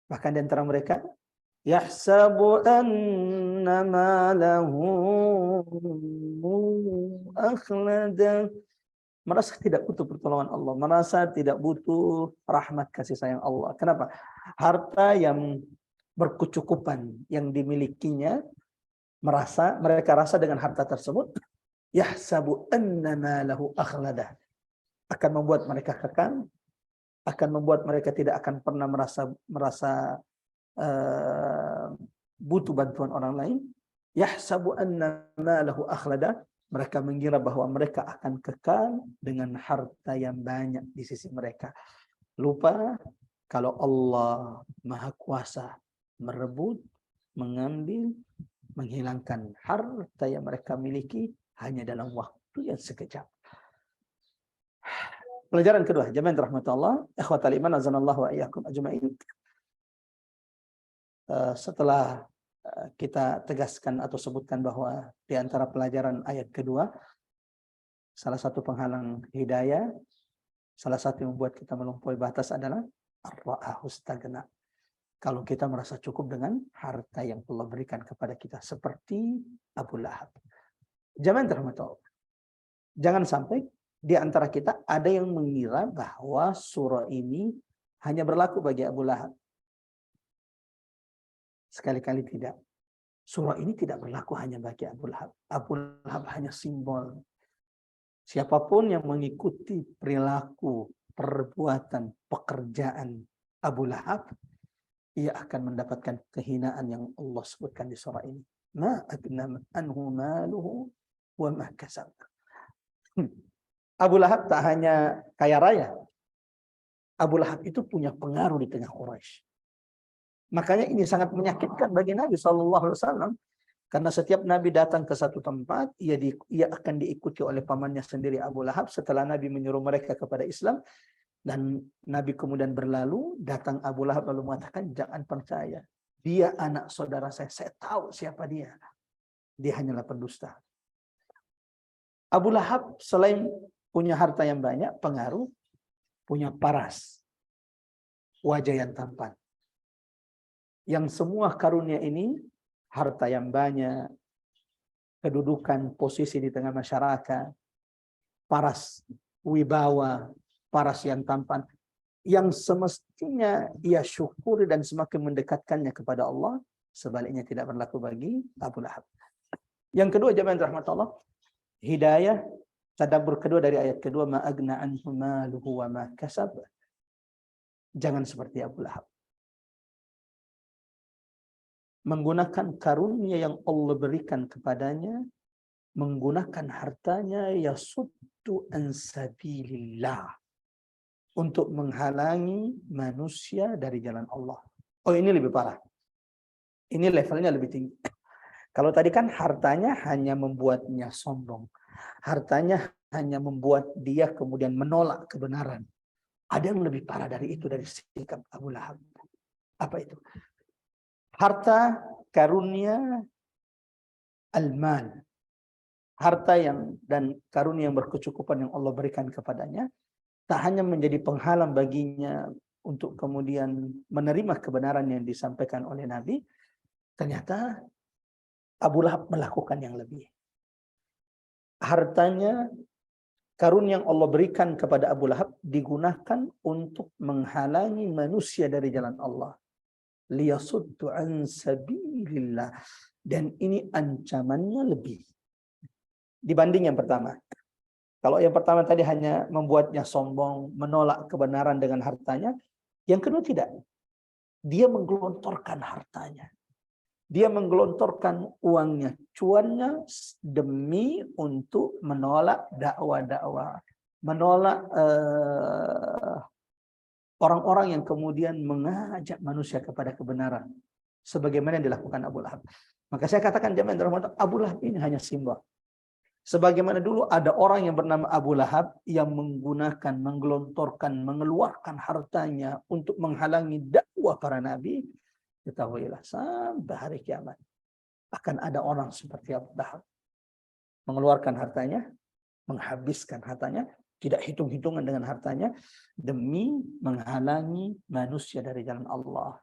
Bahkan di antara mereka, yahsabu anna malahu akhlada, merasa tidak butuh pertolongan Allah, merasa tidak butuh rahmat kasih sayang Allah. Kenapa? Harta yang berkecukupan yang dimilikinya, mereka rasa dengan harta tersebut, yahsabu anna malahu akhlada, akan membuat mereka kekal, akan membuat mereka tidak akan pernah merasa butuh bantuan orang lain. Yahsabu anna malahu akhlada, mereka mengira bahwa mereka akan kekal dengan harta yang banyak di sisi mereka. Lupa kalau Allah Maha Kuasa merebut, mengambil, menghilangkan harta yang mereka miliki hanya dalam waktu yang sekejap. Pelajaran kedua, jamaah rahmat Allah, ikhwatal iman azanallahu wa iyyakum ajma'in. Setelah kita tegaskan atau sebutkan bahwa di antara pelajaran ayat kedua, salah satu penghalang hidayah, salah satu yang membuat kita melampaui batas adalah ar-ra'ahu istaghna. Kalau kita merasa cukup dengan harta yang Allah berikan kepada kita, seperti Abu Lahab. Jangan terlalu, jangan sampai di antara kita ada yang mengira bahwa surah ini hanya berlaku bagi Abu Lahab. Sekali-kali tidak. Surah ini tidak berlaku hanya bagi Abu Lahab. Abu Lahab hanya simbol. Siapapun yang mengikuti perilaku, perbuatan, pekerjaan Abu Lahab, ia akan mendapatkan kehinaan yang Allah sebutkan di surah ini. Ma agna anhu maluhu wa ma kasab. Abu Lahab tak hanya kaya raya. Abu Lahab itu punya pengaruh di tengah Quraisy. Makanya ini sangat menyakitkan bagi Nabi SAW. Karena setiap Nabi datang ke satu tempat, ia akan diikuti oleh pamannya sendiri Abu Lahab. Setelah Nabi menyuruh mereka kepada Islam, dan Nabi kemudian berlalu, datang Abu Lahab lalu mengatakan, jangan percaya. Dia anak saudara saya tahu siapa dia. Dia hanyalah pendusta. Abu Lahab selain punya harta yang banyak, pengaruh, punya paras. Wajah yang tampan. Yang semua karunia ini, harta yang banyak, kedudukan, posisi di tengah masyarakat, paras wibawa, paras yang tampan, yang semestinya ia syukuri dan semakin mendekatkannya kepada Allah, sebaliknya tidak berlaku bagi Abu Lahab. Yang kedua, jamaah rahmat Allah, hidayah, tadabbur kedua dari ayat kedua, ma agna anhu maluhu wa ma kasab. Jangan seperti Abu Lahab. Menggunakan karunia yang Allah berikan kepadanya, menggunakan hartanya yasuddu an sabilillah, untuk menghalangi manusia dari jalan Allah. Oh, ini lebih parah. Ini levelnya lebih tinggi. Kalau tadi kan hartanya hanya membuatnya sombong. Hartanya hanya membuat dia kemudian menolak kebenaran. Ada yang lebih parah dari itu, dari sikap Abu Lahab. Apa itu? Harta karunia al-mal. Harta yang dan karunia yang berkecukupan yang Allah berikan kepadanya tak hanya menjadi penghalang baginya untuk kemudian menerima kebenaran yang disampaikan oleh Nabi, ternyata Abu Lahab melakukan yang lebih. Hartanya, karunia yang Allah berikan kepada Abu Lahab digunakan untuk menghalangi manusia dari jalan Allah. Liyasuddu an sabilillah. Dan ini ancamannya lebih dibanding yang pertama. Kalau yang pertama tadi hanya membuatnya sombong, menolak kebenaran dengan hartanya. Yang kedua tidak. Dia menggelontorkan hartanya. Dia menggelontorkan uangnya, cuannya demi untuk menolak dakwah-dakwah. Menolak orang-orang yang kemudian mengajak manusia kepada kebenaran. Sebagaimana yang dilakukan Abu Lahab. Maka saya katakan jemaah, Abu Lahab ini hanya simbol. Sebagaimana dulu ada orang yang bernama Abu Lahab yang menggunakan, menggelontorkan, mengeluarkan hartanya untuk menghalangi dakwah para nabi. Ketahuilah sampai hari kiamat akan ada orang seperti Abu Lahab. Mengeluarkan hartanya, menghabiskan hartanya, tidak hitung-hitungan dengan hartanya, demi menghalangi manusia dari jalan Allah.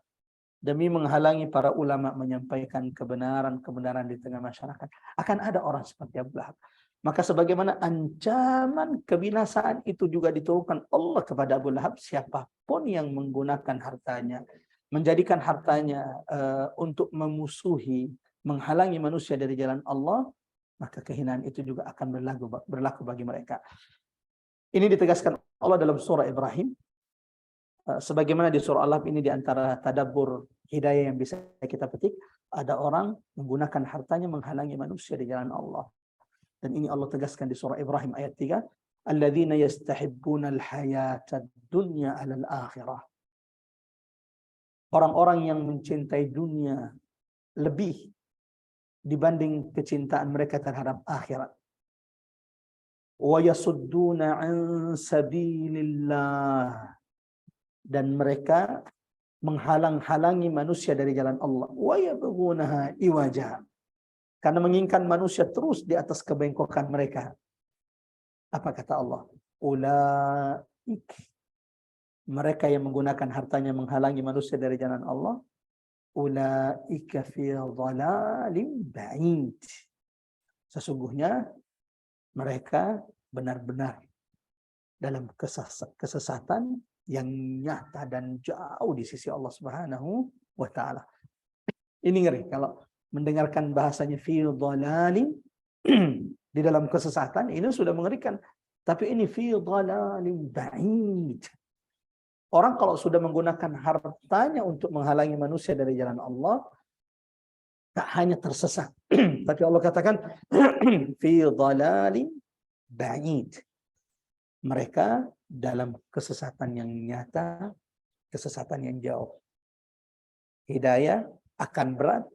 Demi menghalangi para ulama menyampaikan kebenaran-kebenaran di tengah masyarakat. Akan ada orang seperti Abu Lahab. Maka sebagaimana ancaman kebinasaan itu juga diturunkan Allah kepada Abu Lahab, siapapun yang menggunakan hartanya, menjadikan hartanya untuk memusuhi, menghalangi manusia dari jalan Allah, maka kehinaan itu juga akan berlaku bagi mereka. Ini ditegaskan Allah dalam surah Ibrahim. Sebagaimana di surah Al-Lahab ini, di antara tadabbur hidayah yang bisa kita petik, ada orang menggunakan hartanya menghalangi manusia di jalan Allah. Dan ini Allah tegaskan di surah Ibrahim ayat 3, alladzina yastahibbuna al-hayata ad-dunya 'ala al-akhirah. Orang-orang yang mencintai dunia lebih dibanding kecintaan mereka terhadap akhirat. Wa yasudduna 'an sabilillah. Dan mereka menghalang-halangi manusia dari jalan Allah. Wa yabghunaha iwaja. Karena menginginkan manusia terus di atas kebengkokan mereka. Apa kata Allah? Ulaik. Mereka yang menggunakan hartanya menghalangi manusia dari jalan Allah. Ulaika fi dhalalim ba'id. Sesungguhnya mereka benar-benar dalam kesesatan yang nyata dan jauh di sisi Allah Subhanahu wa taala. Ini ngeri kalau mendengarkan bahasanya fi dhalalim di dalam kesesatan, ini sudah mengerikan. Tapi ini fi dhalalim ba'id. Orang kalau sudah menggunakan hartanya untuk menghalangi manusia dari jalan Allah, tak hanya tersesat, tapi Allah katakan fi dhalalim ba'id. Mereka dalam kesesatan yang nyata, kesesatan yang jauh. Hidayah akan berat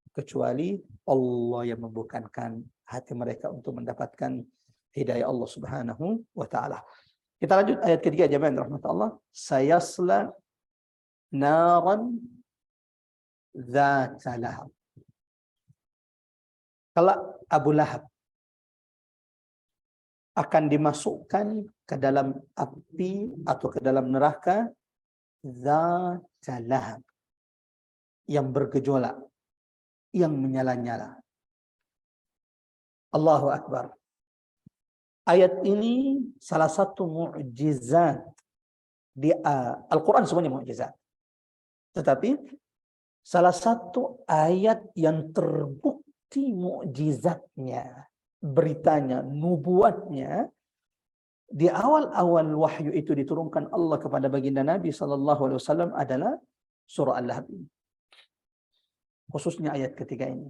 kecuali Allah yang membukakan hati mereka untuk mendapatkan hidayah Allah Subhanahu wa taala. Kita lanjut ayat ketiga, jemaah rahmat Allah. Sayasla naran dzata lahab. Kalau Abu Lahab akan dimasukkan ke dalam api atau ke dalam neraka dzata lahab, yang bergejolak, yang menyala-nyala. Allahu Akbar. Ayat ini salah satu mukjizat di Al-Quran, semuanya mukjizat. Tetapi salah satu ayat yang terbukti mukjizatnya, beritanya, nubuatnya, di awal-awal wahyu itu diturunkan Allah kepada baginda Nabi SAW adalah surah Al-Lahab ini. Khususnya ayat ketiga ini.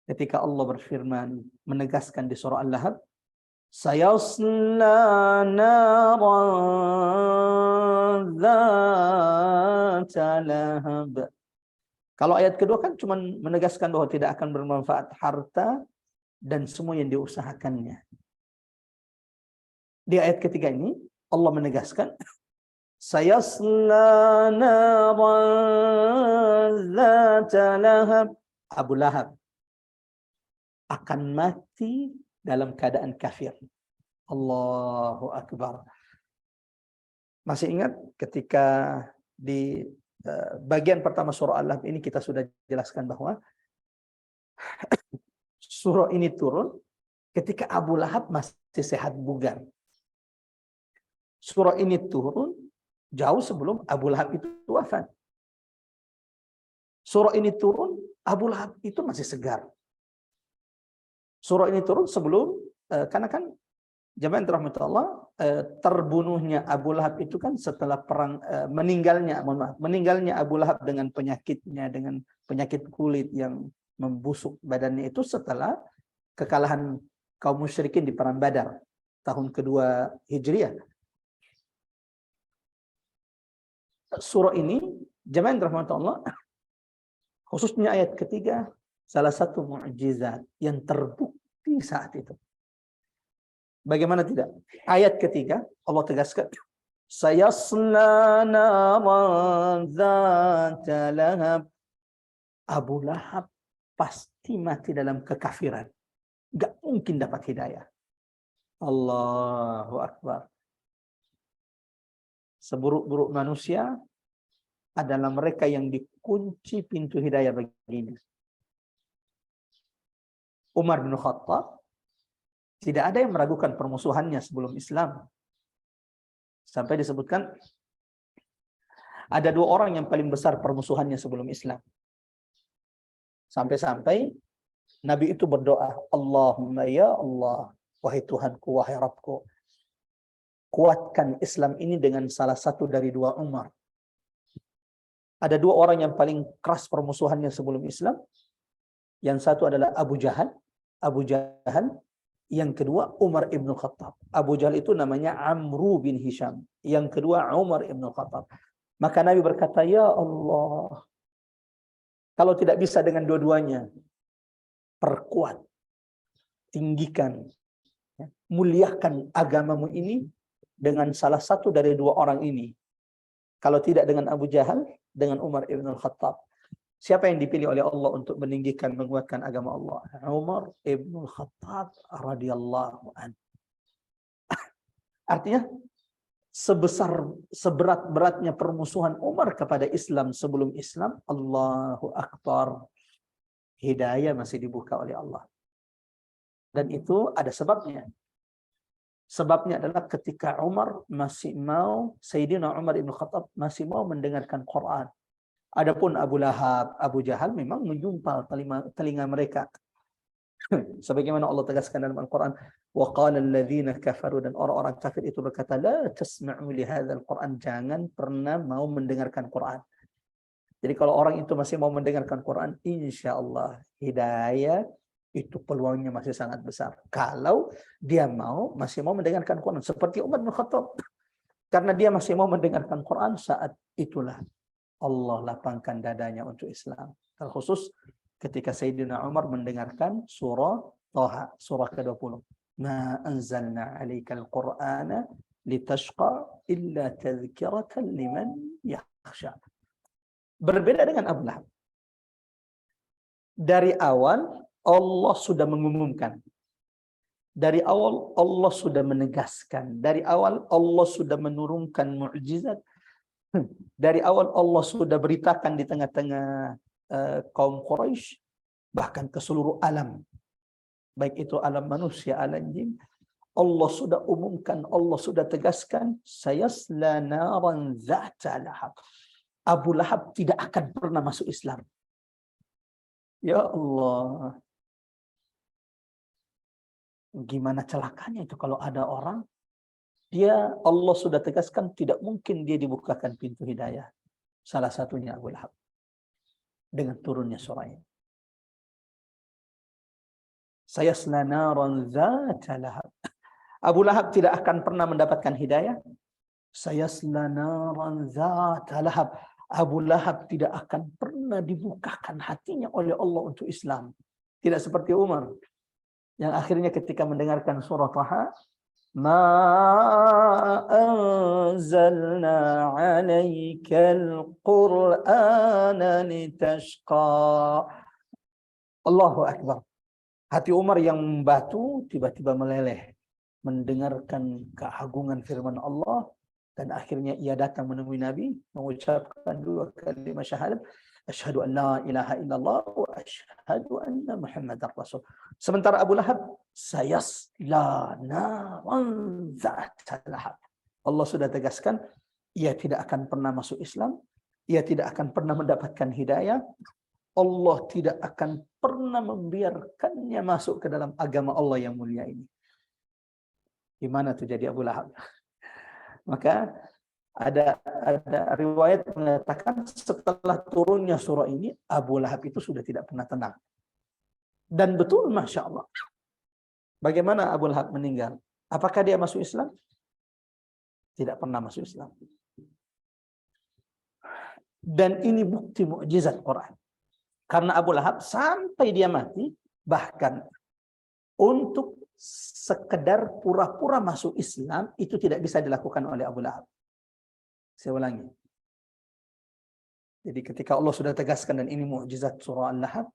Ketika Allah berfirman, menegaskan di surah Al-Lahab, sayasla naran dzata lahab. Kalau ayat kedua kan cuma menegaskan bahwa tidak akan bermanfaat harta dan semua yang diusahakannya. Di ayat ketiga ini Allah menegaskan sayasla naran dzata lahab. Abu Lahab akan mati dalam keadaan kafir. Allahu Akbar. Masih ingat ketika di bagian pertama surah Al-Lahab ini kita sudah jelaskan bahwa surah ini turun ketika Abu Lahab masih sehat bugar. Surah ini turun jauh sebelum Abu Lahab itu wafat. Surah ini turun, Abu Lahab itu masih segar. Surah ini turun sebelum, karena kan jamaah yang dirahmati Allah, terbunuhnya Abu Lahab itu kan setelah perang, meninggalnya Abu Lahab dengan penyakitnya, dengan penyakit kulit yang membusuk badannya itu setelah kekalahan kaum musyrikin di perang Badar tahun kedua Hijriah. Surah ini jamaah yang dirahmati Allah, khususnya ayat ketiga, salah satu mukjizat yang terbukti saat itu. Bagaimana tidak? Ayat ketiga Allah tegaskan sayasla naran dzata lahab. Abu Lahab pasti mati dalam kekafiran. Gak mungkin dapat hidayah. Allahu Akbar. Seburuk-buruk manusia adalah mereka yang dikunci pintu hidayah baginya. Umar bin Khattab tidak ada yang meragukan permusuhannya sebelum Islam. Sampai disebutkan ada dua orang yang paling besar permusuhannya sebelum Islam. Sampai-sampai Nabi itu berdoa, Allahumma ya Allah, wahai Tuhanku, wahai Rabbku, kuatkan Islam ini dengan salah satu dari dua Umar. Ada dua orang yang paling keras permusuhannya sebelum Islam. Yang satu adalah Abu Jahal. Yang kedua Umar ibn Khattab. Abu Jahal itu namanya Amru bin Hisham. Yang kedua Umar ibn Khattab. Maka Nabi berkata, ya Allah, kalau tidak bisa dengan dua-duanya, perkuat, tinggikan, muliakan agamamu ini dengan salah satu dari dua orang ini. Kalau tidak dengan Abu Jahal, dengan Umar ibn Khattab. Siapa yang dipilih oleh Allah untuk meninggikan, menguatkan agama Allah? Umar ibn Khattab radhiyallahu anhu. Artinya seberat-beratnya permusuhan Umar kepada Islam sebelum Islam, Allahu Akbar, hidayah masih dibuka oleh Allah. Dan itu ada sebabnya. Sebabnya adalah ketika Sayyidina Umar ibn Khattab masih mau mendengarkan Quran. Adapun Abu Lahab, Abu Jahal memang menyumpal telinga mereka. Sebagaimana Allah tegaskan dalam Al-Quran, wa qala alladziina kafaru, dan orang-orang kafir itu berkata, la tasma'u li hadzal Quran, jangan pernah mau mendengarkan Quran. Jadi kalau orang itu masih mau mendengarkan Quran, insyaallah hidayah itu peluangnya masih sangat besar. Kalau dia masih mau mendengarkan Quran, seperti Umar bin Khattab. Karena dia masih mau mendengarkan Quran, saat itulah Allah lapangkan dadanya untuk Islam. Terkhusus ketika Sayyidina Umar mendengarkan surah Thaha, surah ke-20. Ma anzalna 'alaikal Qur'ana litashqa illa tadhkiratan liman yakhsha. Berbeda dengan Abu Lahab. Dari awal Allah sudah mengumumkan. Dari awal Allah sudah menegaskan. Dari awal Allah sudah menurunkan mukjizat. Dari awal Allah sudah beritakan di tengah-tengah kaum Quraisy, bahkan ke seluruh alam, baik itu alam manusia, alam jin. Allah sudah umumkan, Allah sudah tegaskan, sayasla naran dzata lahab. Abu Lahab tidak akan pernah masuk Islam. Ya Allah, gimana celakanya itu kalau ada orang, Allah sudah tegaskan tidak mungkin dia dibukakan pintu hidayah. Salah satunya Abu Lahab. Dengan turunnya surah ini. Sayasla naran dzata lahab. Abu Lahab tidak akan pernah mendapatkan hidayah. Sayasla naran dzata lahab. Abu Lahab tidak akan pernah dibukakan hatinya oleh Allah untuk Islam. Tidak seperti Umar yang akhirnya ketika mendengarkan surah Taha, ma anzalna 'alaikal Qur'ana litashqa. Allahu Akbar. Hati Umar yang batu tiba-tiba meleleh mendengarkan keagungan firman Allah, dan akhirnya ia datang menemui Nabi mengucapkan 2 kalimat syahadat, asyhadu an la ilaha illallah wa asyhadu anna Muhammadar Rasul. Sementara Abu Lahab, sayasla naran zata lahab. Allah sudah tegaskan, ia tidak akan pernah masuk Islam, ia tidak akan pernah mendapatkan hidayah. Allah tidak akan pernah membiarkannya masuk ke dalam agama Allah yang mulia ini. Gimana tuh jadi Abu Lahab? Maka ada riwayat mengatakan setelah turunnya surah ini, Abu Lahab itu sudah tidak pernah tenang. Dan betul, Masya Allah. Bagaimana Abu Lahab meninggal? Apakah dia masuk Islam? Tidak pernah masuk Islam. Dan ini bukti mukjizat Quran. Karena Abu Lahab sampai dia mati, bahkan untuk sekedar pura-pura masuk Islam, itu tidak bisa dilakukan oleh Abu Lahab. Saya ulangi. Jadi ketika Allah sudah tegaskan, dan ini mukjizat surah Al-Lahab,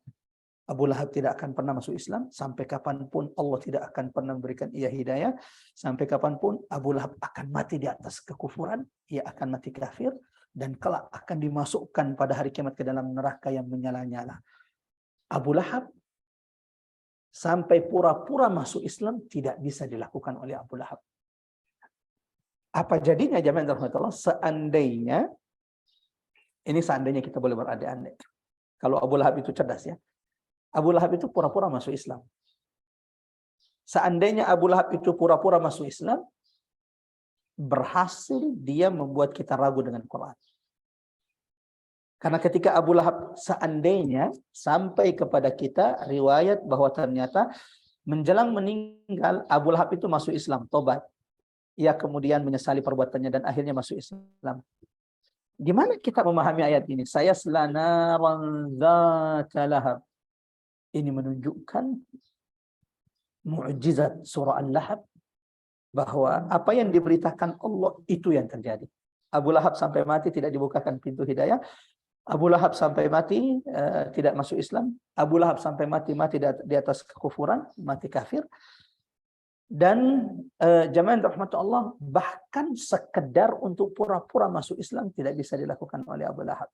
Abu Lahab tidak akan pernah masuk Islam, sampai kapanpun Allah tidak akan pernah memberikan ia hidayah, sampai kapanpun Abu Lahab akan mati di atas kekufuran, ia akan mati kafir, dan kelak akan dimasukkan pada hari kiamat ke dalam neraka yang menyala-nyala. Abu Lahab sampai pura-pura masuk Islam tidak bisa dilakukan oleh Abu Lahab. Apa jadinya jamaah rahmatullah seandainya, ini seandainya kita boleh berandai-andai. Kalau Abu Lahab itu cerdas ya. Abu Lahab itu pura-pura masuk Islam. Seandainya Abu Lahab itu pura-pura masuk Islam, berhasil dia membuat kita ragu dengan Quran. Karena ketika Abu Lahab seandainya sampai kepada kita riwayat bahwa ternyata menjelang meninggal Abu Lahab itu masuk Islam, tobat. Ia kemudian menyesali perbuatannya dan akhirnya masuk Islam. Gimana kita memahami ayat ini? Saya selanaran dzata lahab. Ini menunjukkan mukjizat surah Al-Lahab, bahwa apa yang diberitakan Allah itu yang terjadi. Abu Lahab sampai mati tidak dibukakan pintu hidayah. Abu Lahab sampai mati tidak masuk Islam. Abu Lahab sampai mati di atas kekufuran, mati kafir. Dan jamaah rahmat Allah, bahkan sekedar untuk pura-pura masuk Islam tidak bisa dilakukan oleh Abu Lahab.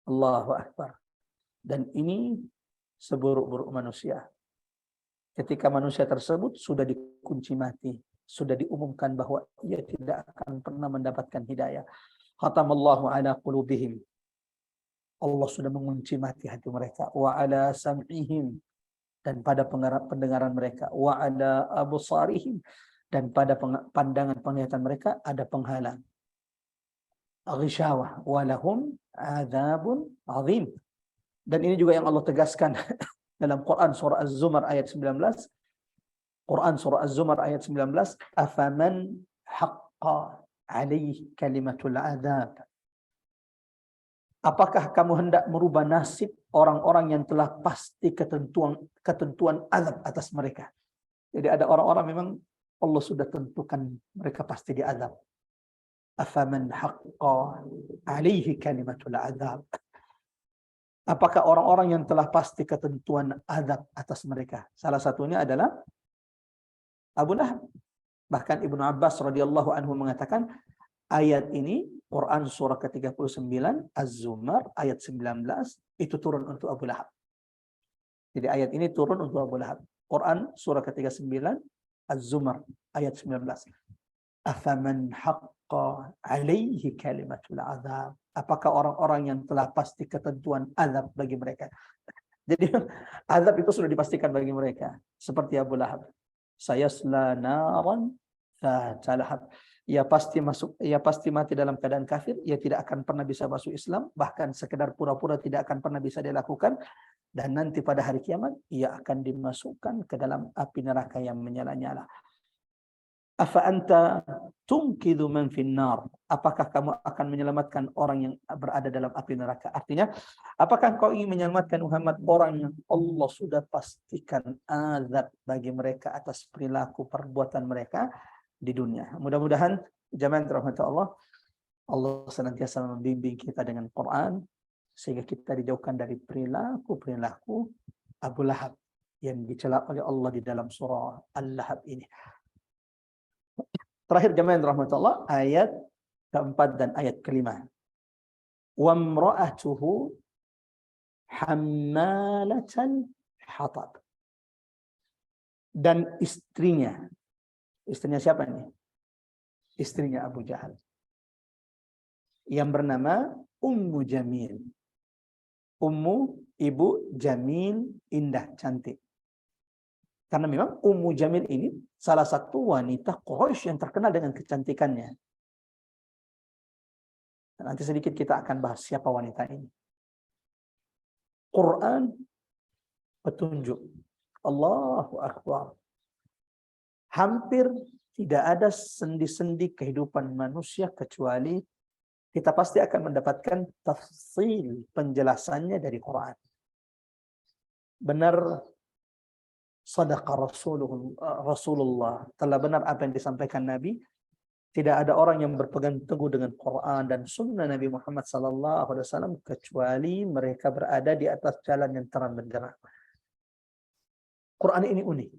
Allahu Akbar. Dan ini seburuk-buruk manusia. Ketika manusia tersebut sudah dikunci mati, sudah diumumkan bahwa ia tidak akan pernah mendapatkan hidayah. Khatamallahu ala qulubihim. Allah sudah mengunci mati hati mereka. Wa ala sam'ihim. Dan pada pendengaran mereka. Wa ala absarihim. Dan pada pandangan penglihatan mereka ada penghalang. Ghishawah. Walahum adzabun azim. Dan ini juga yang Allah tegaskan dalam Quran surah Az-Zumar ayat 19. Quran surah Az-Zumar ayat 19. Afaman haqqa alaihi kalimatul azab. Apakah kamu hendak merubah nasib orang-orang yang telah pasti ketentuan azab atas mereka? Jadi ada orang-orang memang Allah sudah tentukan mereka pasti diazab. Afaman haqqa alaihi kalimatul azab. Apakah orang-orang yang telah pasti ketentuan azab atas mereka? Salah satunya adalah Abu Lahab. Bahkan Ibnu Abbas radhiyallahu anhu mengatakan ayat ini Quran surah ke-39 Az-Zumar ayat 19 itu turun untuk Abu Lahab. Jadi ayat ini turun untuk Abu Lahab. Quran surah ke-39 Az-Zumar ayat 19. Afaman haqqa alaihi kalimatul azab. Apakah orang-orang yang telah pasti ketentuan azab bagi mereka? Jadi azab itu sudah dipastikan bagi mereka. Seperti Abu Lahab. Sayasla naran dzata lahab. Ia pasti mati dalam keadaan kafir. Ia tidak akan pernah bisa masuk Islam. Bahkan sekedar pura-pura tidak akan pernah bisa dilakukan. Dan nanti pada hari kiamat ia akan dimasukkan ke dalam api neraka yang menyala-nyala. Afa anta tunqidhu man finnar? Apakah kamu akan menyelamatkan orang yang berada dalam api neraka? Artinya, apakah kau ingin menyelamatkan Muhammad, orang yang Allah sudah pastikan azab bagi mereka atas perilaku perbuatan mereka di dunia. Mudah-mudahan jamaah rahmat Allah, Allah senantiasa membimbing kita dengan Quran sehingga kita dijauhkan dari perilaku Abu Lahab yang dicela oleh Allah di dalam surah Al-Lahab ini. Terakhir jamaah rahmat Allah, ayat keempat dan ayat kelima. Wa imra'atuhu hammalatal hatab. Dan istrinya siapa nih? Istrinya Abu Jahal, yang bernama Ummu Jamil. Ummu, ibu, Jamil, indah, cantik. Karena memang Ummu Jamil ini salah satu wanita Quraisy yang terkenal dengan kecantikannya. Nanti sedikit kita akan bahas siapa wanita ini. Quran, petunjuk. Allahu Akbar. Hampir tidak ada sendi-sendi kehidupan manusia kecuali kita pasti akan mendapatkan tafsil, penjelasannya dari Quran. Benar, sadaqa Rasulullah, telah benar apa yang disampaikan Nabi. Tidak ada orang yang berpegang teguh dengan Quran dan sunnah Nabi Muhammad SAW kecuali mereka berada di atas jalan yang terang benderang. Quran ini unik.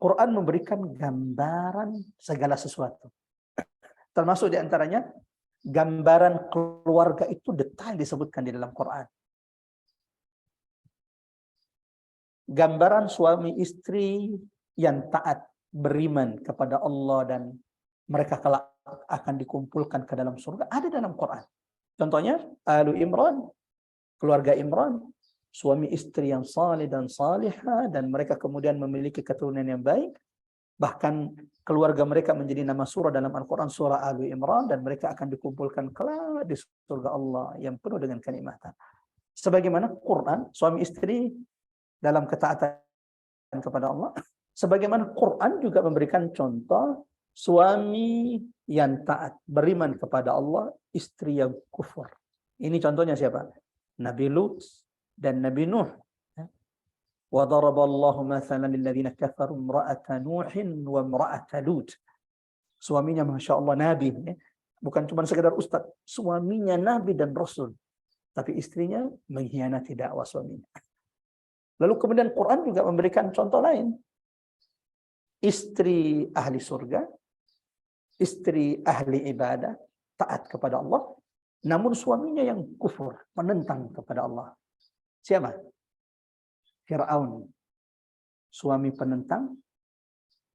Quran memberikan gambaran segala sesuatu. Termasuk diantaranya gambaran keluarga itu detail disebutkan di dalam Quran. Gambaran suami istri yang taat, beriman kepada Allah dan mereka kelak akan dikumpulkan ke dalam surga ada dalam Quran. Contohnya Alu Imran, keluarga Imran, suami istri yang saleh dan salihah dan mereka kemudian memiliki keturunan yang baik. Bahkan keluarga mereka menjadi nama surah dalam Al-Quran, surah Alu Imran, dan mereka akan dikumpulkan kelak di surga Allah yang penuh dengan kenikmatan. Sebagaimana Quran, suami istri dalam ketaatan kepada Allah. Sebagaimana Quran juga memberikan contoh suami yang taat, beriman kepada Allah, istri yang kufur. Ini contohnya siapa? Nabi Lut dan Nabi Nuh. Wa daraballahu mathalan lil ladzina kafaru imra'ata Nuhin wa imra'ata Lut. Suaminya Masya Allah Nabi, bukan cuma sekedar ustaz, suaminya Nabi dan Rasul, tapi istrinya mengkhianati dakwah suaminya. Lalu kemudian Quran juga memberikan contoh lain. Istri ahli surga, istri ahli ibadah, taat kepada Allah, namun suaminya yang kufur, menentang kepada Allah. Siapa? Fir'aun. Suami penentang,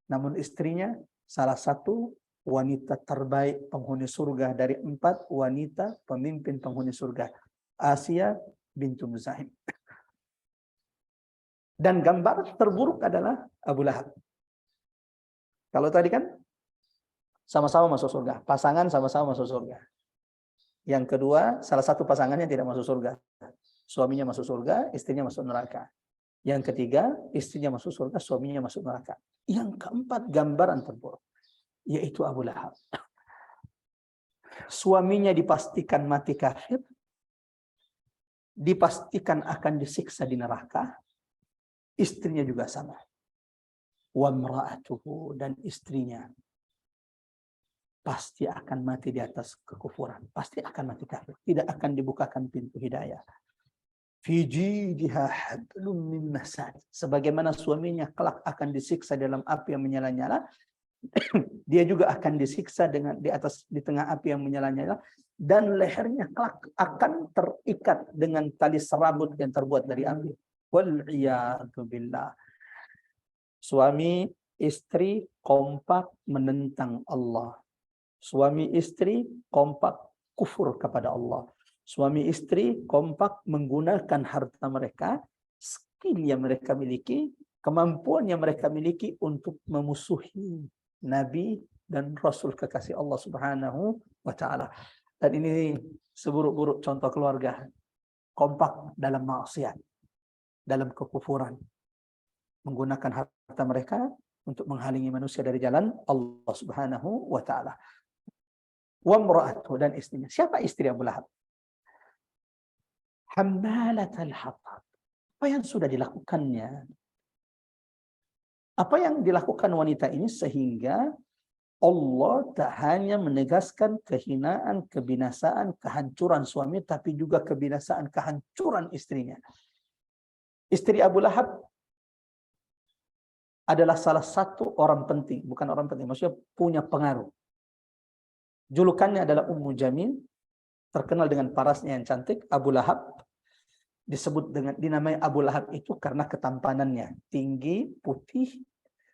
namun istrinya salah satu wanita terbaik penghuni surga dari 4 wanita pemimpin penghuni surga. Asia bintu Muzahim. Dan gambar terburuk adalah Abu Lahab. Kalau tadi kan sama-sama masuk surga, pasangan sama-sama masuk surga. Yang kedua, salah satu pasangannya tidak masuk surga. Suaminya masuk surga, istrinya masuk neraka. Yang ketiga, istrinya masuk surga, suaminya masuk neraka. Yang keempat, gambaran terburuk, yaitu Abu Lahab. Suaminya dipastikan mati kafir, dipastikan akan disiksa di neraka, istrinya juga sama. Wa imra'atuhu, dan istrinya pasti akan mati di atas kekufuran, pasti akan mati kafir, tidak akan dibukakan pintu hidayah. Fi jidha hablum min masad, sebagaimana suaminya kelak akan disiksa dalam api yang menyala-nyala, dia juga akan disiksa di tengah api yang menyala-nyala, dan lehernya kelak akan terikat dengan tali serabut yang terbuat dari api. Wal iyadu billah. Suami istri kompak menentang Allah. Suami istri kompak kufur kepada Allah. Suami istri kompak menggunakan harta mereka, skill yang mereka miliki, kemampuan yang mereka miliki untuk memusuhi Nabi dan Rasul kekasih Allah Subhanahu wa Ta'ala. Dan ini seburuk-buruk contoh keluarga. Kompak dalam maksiat, dalam kekufuran. Menggunakan harta mereka untuk menghalangi manusia dari jalan Allah Subhanahu wa taala. Wa imra'atuhu, dan istrinya. Siapa istri Abu Lahab? Hammalatal hatab. Apa yang sudah dilakukannya? Apa yang dilakukan wanita ini sehingga Allah tak hanya menegaskan kehinaan, kebinasaan, kehancuran suami, tapi juga kebinasaan, kehancuran istrinya. Istri Abu Lahab adalah salah satu orang penting, bukan orang penting, maksudnya punya pengaruh. Julukannya adalah Ummu Jamil, terkenal dengan parasnya yang cantik. Abu Lahab disebut dengan dinamai Abu Lahab itu karena ketampanannya, tinggi, putih.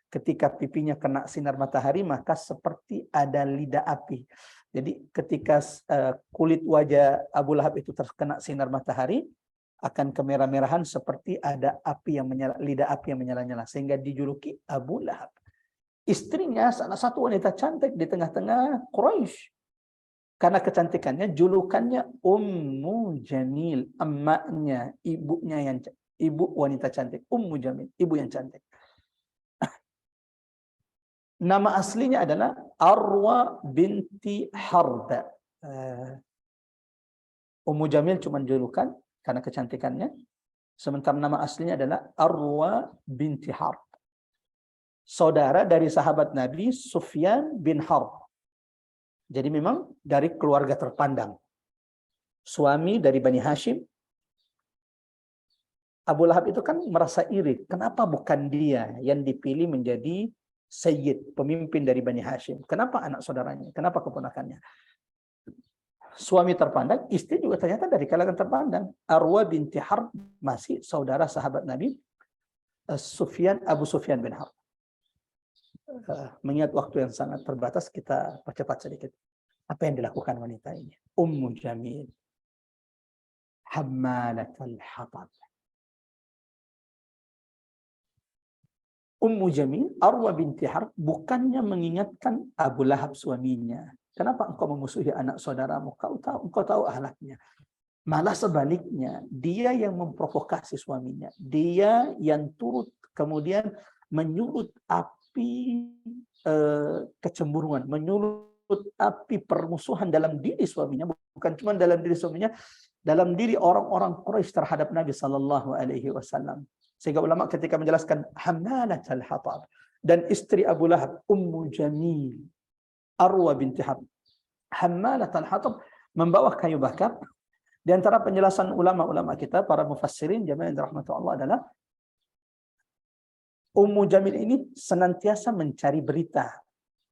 Ketika pipinya kena sinar matahari maka seperti ada lidah api. Jadi ketika kulit wajah Abu Lahab itu terkena sinar matahari akan kemerah-merahan seperti ada api yang menyala, lidah api yang menyala-nyala, sehingga dijuluki Abu Lahab. Istrinya salah satu wanita cantik di tengah-tengah Quraisy. Karena kecantikannya julukannya Ummu Jamil, emaknya, ibunya yang ibu wanita cantik, Ummu Jamil, ibu yang cantik. Nama aslinya adalah Arwa binti Harb. Ummu Jamil cuma julukan karena kecantikannya. Sementara nama aslinya adalah Arwa binti Harb. Saudara dari sahabat Nabi Sufyan bin Harb. Jadi memang dari keluarga terpandang. Suami dari Bani Hashim. Abu Lahab itu kan merasa iri. Kenapa bukan dia yang dipilih menjadi Sayyid, pemimpin dari Bani Hashim? Kenapa anak saudaranya? Kenapa keponakannya? Suami terpandang, istri juga ternyata dari kalangan terpandang. Arwa binti Harb masih saudara sahabat Nabi Abu Sufyan bin Harb. Mengingat waktu yang sangat terbatas, kita percepat sedikit. Apa yang dilakukan wanita ini? Ummu Jamil, Hammalatul Hatab. Ummu Jamil, Arwa binti Harb, bukannya mengingatkan Abu Lahab suaminya. Kenapa engkau memusuhi anak saudaramu? Engkau tahu akhlaknya. Malah sebaliknya, dia yang memprovokasi suaminya. Dia yang turut kemudian menyulut api kecemburuan, menyulut api permusuhan dalam diri suaminya, bukan cuma dalam diri suaminya, dalam diri orang-orang Quraisy terhadap Nabi sallallahu alaihi wasallam. Sehingga ulama ketika menjelaskan Hammalatul Hatab dan istri Abu Lahab Ummu Jamil Arwa binti Harb, Hammalatul Hatab, membawa kayu bakar. Di antara penjelasan ulama-ulama kita, para mufassirin jamaah yang dirahmati Allah, adalah Ummu Jamil ini senantiasa mencari berita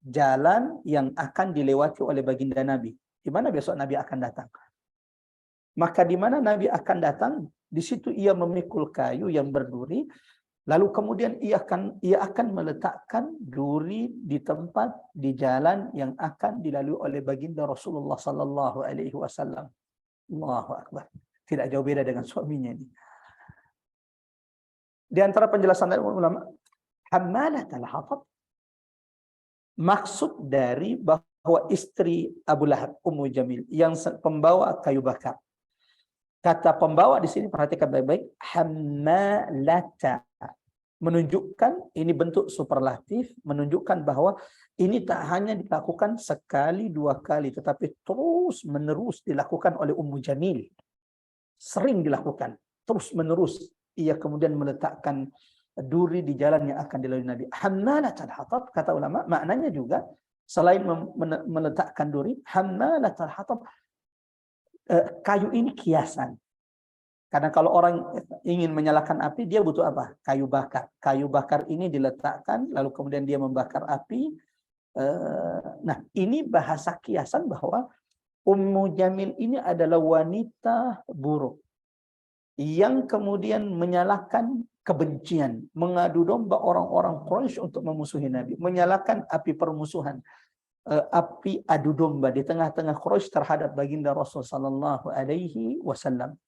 jalan yang akan dilewati oleh baginda Nabi. Di mana besok Nabi akan datang. Maka di mana Nabi akan datang, di situ ia memikul kayu yang berduri, lalu kemudian ia akan meletakkan duri di tempat di jalan yang akan dilalui oleh baginda Rasulullah sallallahu alaihi wasallam. Allahu akbar. Tidak jauh beda dengan suaminya ini. Di antara penjelasan dari ulama, Hammalatul Hatab, maksud dari bahwa istri Abu Lahab, Ummu Jamil, yang pembawa kayu bakar. Kata pembawa di sini, perhatikan baik-baik, hammalata, menunjukkan ini bentuk superlatif, menunjukkan bahwa ini tak hanya dilakukan sekali dua kali, tetapi terus menerus dilakukan oleh Ummu Jamil. Sering dilakukan, terus menerus. Ia kemudian meletakkan duri di jalan yang akan dilalui Nabi. Hammalatul Hatab, kata ulama, maknanya juga selain meletakkan duri, Hammalatul Hatab, kayu ini kiasan. Karena kalau orang ingin menyalakan api, dia butuh apa? Kayu bakar. Kayu bakar ini diletakkan, lalu kemudian dia membakar api. Nah, ini bahasa kiasan bahwa Ummu Jamil ini adalah wanita buruk yang kemudian menyalakan kebencian, mengadu domba orang-orang Quraisy untuk memusuhi Nabi, menyalakan api permusuhan, api adu domba di tengah-tengah Quraisy terhadap baginda Rasul sallallahu alaihi wasallam.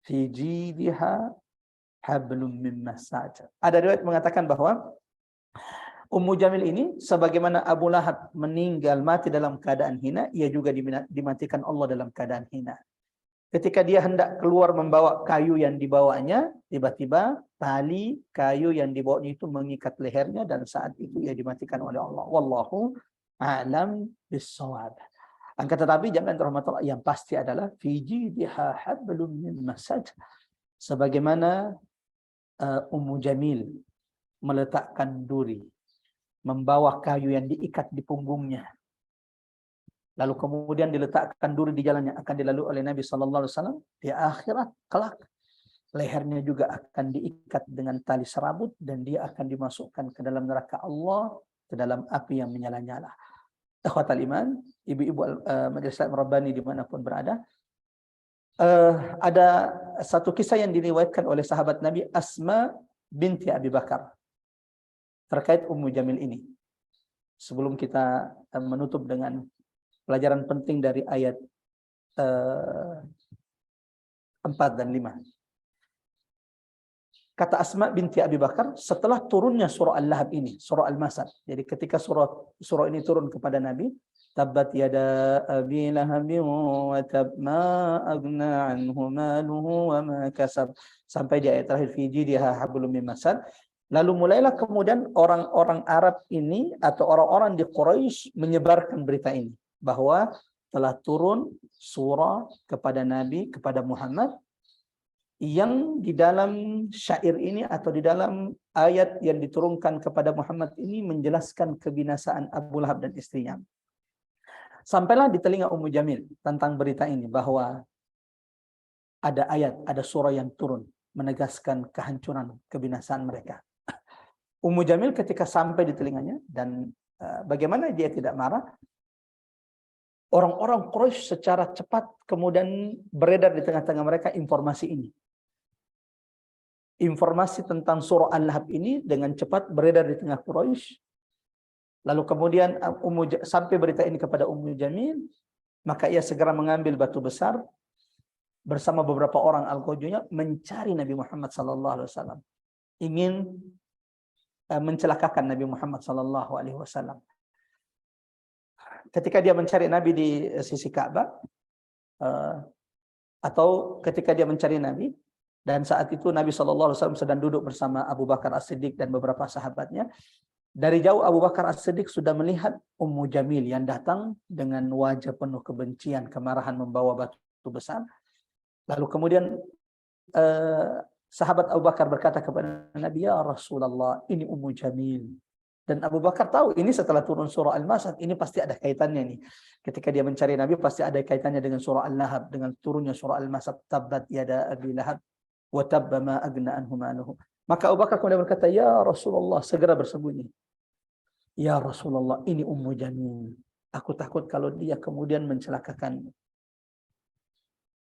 Fi jidha hablum min masad. Ada riwayat mengatakan bahwa Ummu Jamil ini, sebagaimana Abu Lahab meninggal mati dalam keadaan hina, ia juga dimatikan Allah dalam keadaan hina. Ketika dia hendak keluar membawa kayu yang dibawanya, tiba-tiba tali kayu yang dibawanya itu mengikat lehernya dan saat itu ia dimatikan oleh Allah. Wallahu a'lam bissawab. Akan tetapi jangan rahmatullah, yang pasti adalah fi jidha hablum min masad. Sebagaimana Ummu Jamil meletakkan duri, membawa kayu yang diikat di punggungnya. Lalu kemudian diletakkan duri di jalannya, akan dilalui oleh Nabi SAW di akhirat kelak. Lehernya juga akan diikat dengan tali serabut dan dia akan dimasukkan ke dalam neraka Allah, ke dalam api yang menyala-nyala. Ikhwatal iman, ibu-ibu Majelis Taklim Rabbani dimanapun berada, ada satu kisah yang diriwayatkan oleh sahabat Nabi Asma binti Abi Bakar terkait Ummu Jamil ini. Sebelum kita menutup dengan pelajaran penting dari ayat 4 dan 5. Kata Asma binti Abi Bakar, setelah turunnya surah Al-Lahab ini, surah Al-Masad. Jadi ketika surah ini turun kepada Nabi, tabbat yada abi lahabin wa tab ma aghna anhu maluhu wa ma kasab, sampai di ayat terakhir fi jidha hablum min masad. Lalu mulailah kemudian orang-orang Arab ini atau orang-orang di Quraisy menyebarkan berita ini bahwa telah turun surah kepada Nabi, kepada Muhammad, yang di dalam syair ini atau di dalam ayat yang diturunkan kepada Muhammad ini menjelaskan kebinasaan Abu Lahab dan istrinya. Sampailah di telinga Ummu Jamil tentang berita ini bahwa ada ayat, ada surah yang turun menegaskan kehancuran, kebinasaan mereka. Ummu Jamil ketika sampai di telinganya, dan bagaimana dia tidak marah, orang-orang Quraisy secara cepat kemudian beredar di tengah-tengah mereka informasi ini. Informasi tentang surah Al-Lahab ini dengan cepat beredar di tengah Quraisy. Lalu kemudian sampai berita ini kepada Ummu Jamil, maka ia segera mengambil batu besar bersama beberapa orang al-Qawjunya mencari Nabi Muhammad SAW, ingin mencelakakan Nabi Muhammad SAW. Ketika dia mencari Nabi di sisi Ka'bah, atau ketika dia mencari Nabi, dan saat itu Nabi SAW sedang duduk bersama Abu Bakar As-Siddiq dan beberapa sahabatnya. Dari jauh Abu Bakar As-Siddiq sudah melihat Ummu Jamil yang datang dengan wajah penuh kebencian, kemarahan, membawa batu besar. Lalu kemudian sahabat Abu Bakar berkata kepada Nabi, "Ya Rasulullah, ini Ummu Jamil." Dan Abu Bakar tahu ini setelah turun surah Al-Masad, ini pasti ada kaitannya nih. Ketika dia mencari Nabi pasti ada kaitannya dengan surah Al-Lahab, dengan turunnya surah Al-Masad, tabbat yada abi lahab wa tabba ma aghna anhu maluhu. Maka Abu Bakar kemudian berkata, "Ya Rasulullah," segera bersembunyi. "Ya Rasulullah, ini Ummu Jamil. Aku takut kalau dia kemudian mencelakakanmu."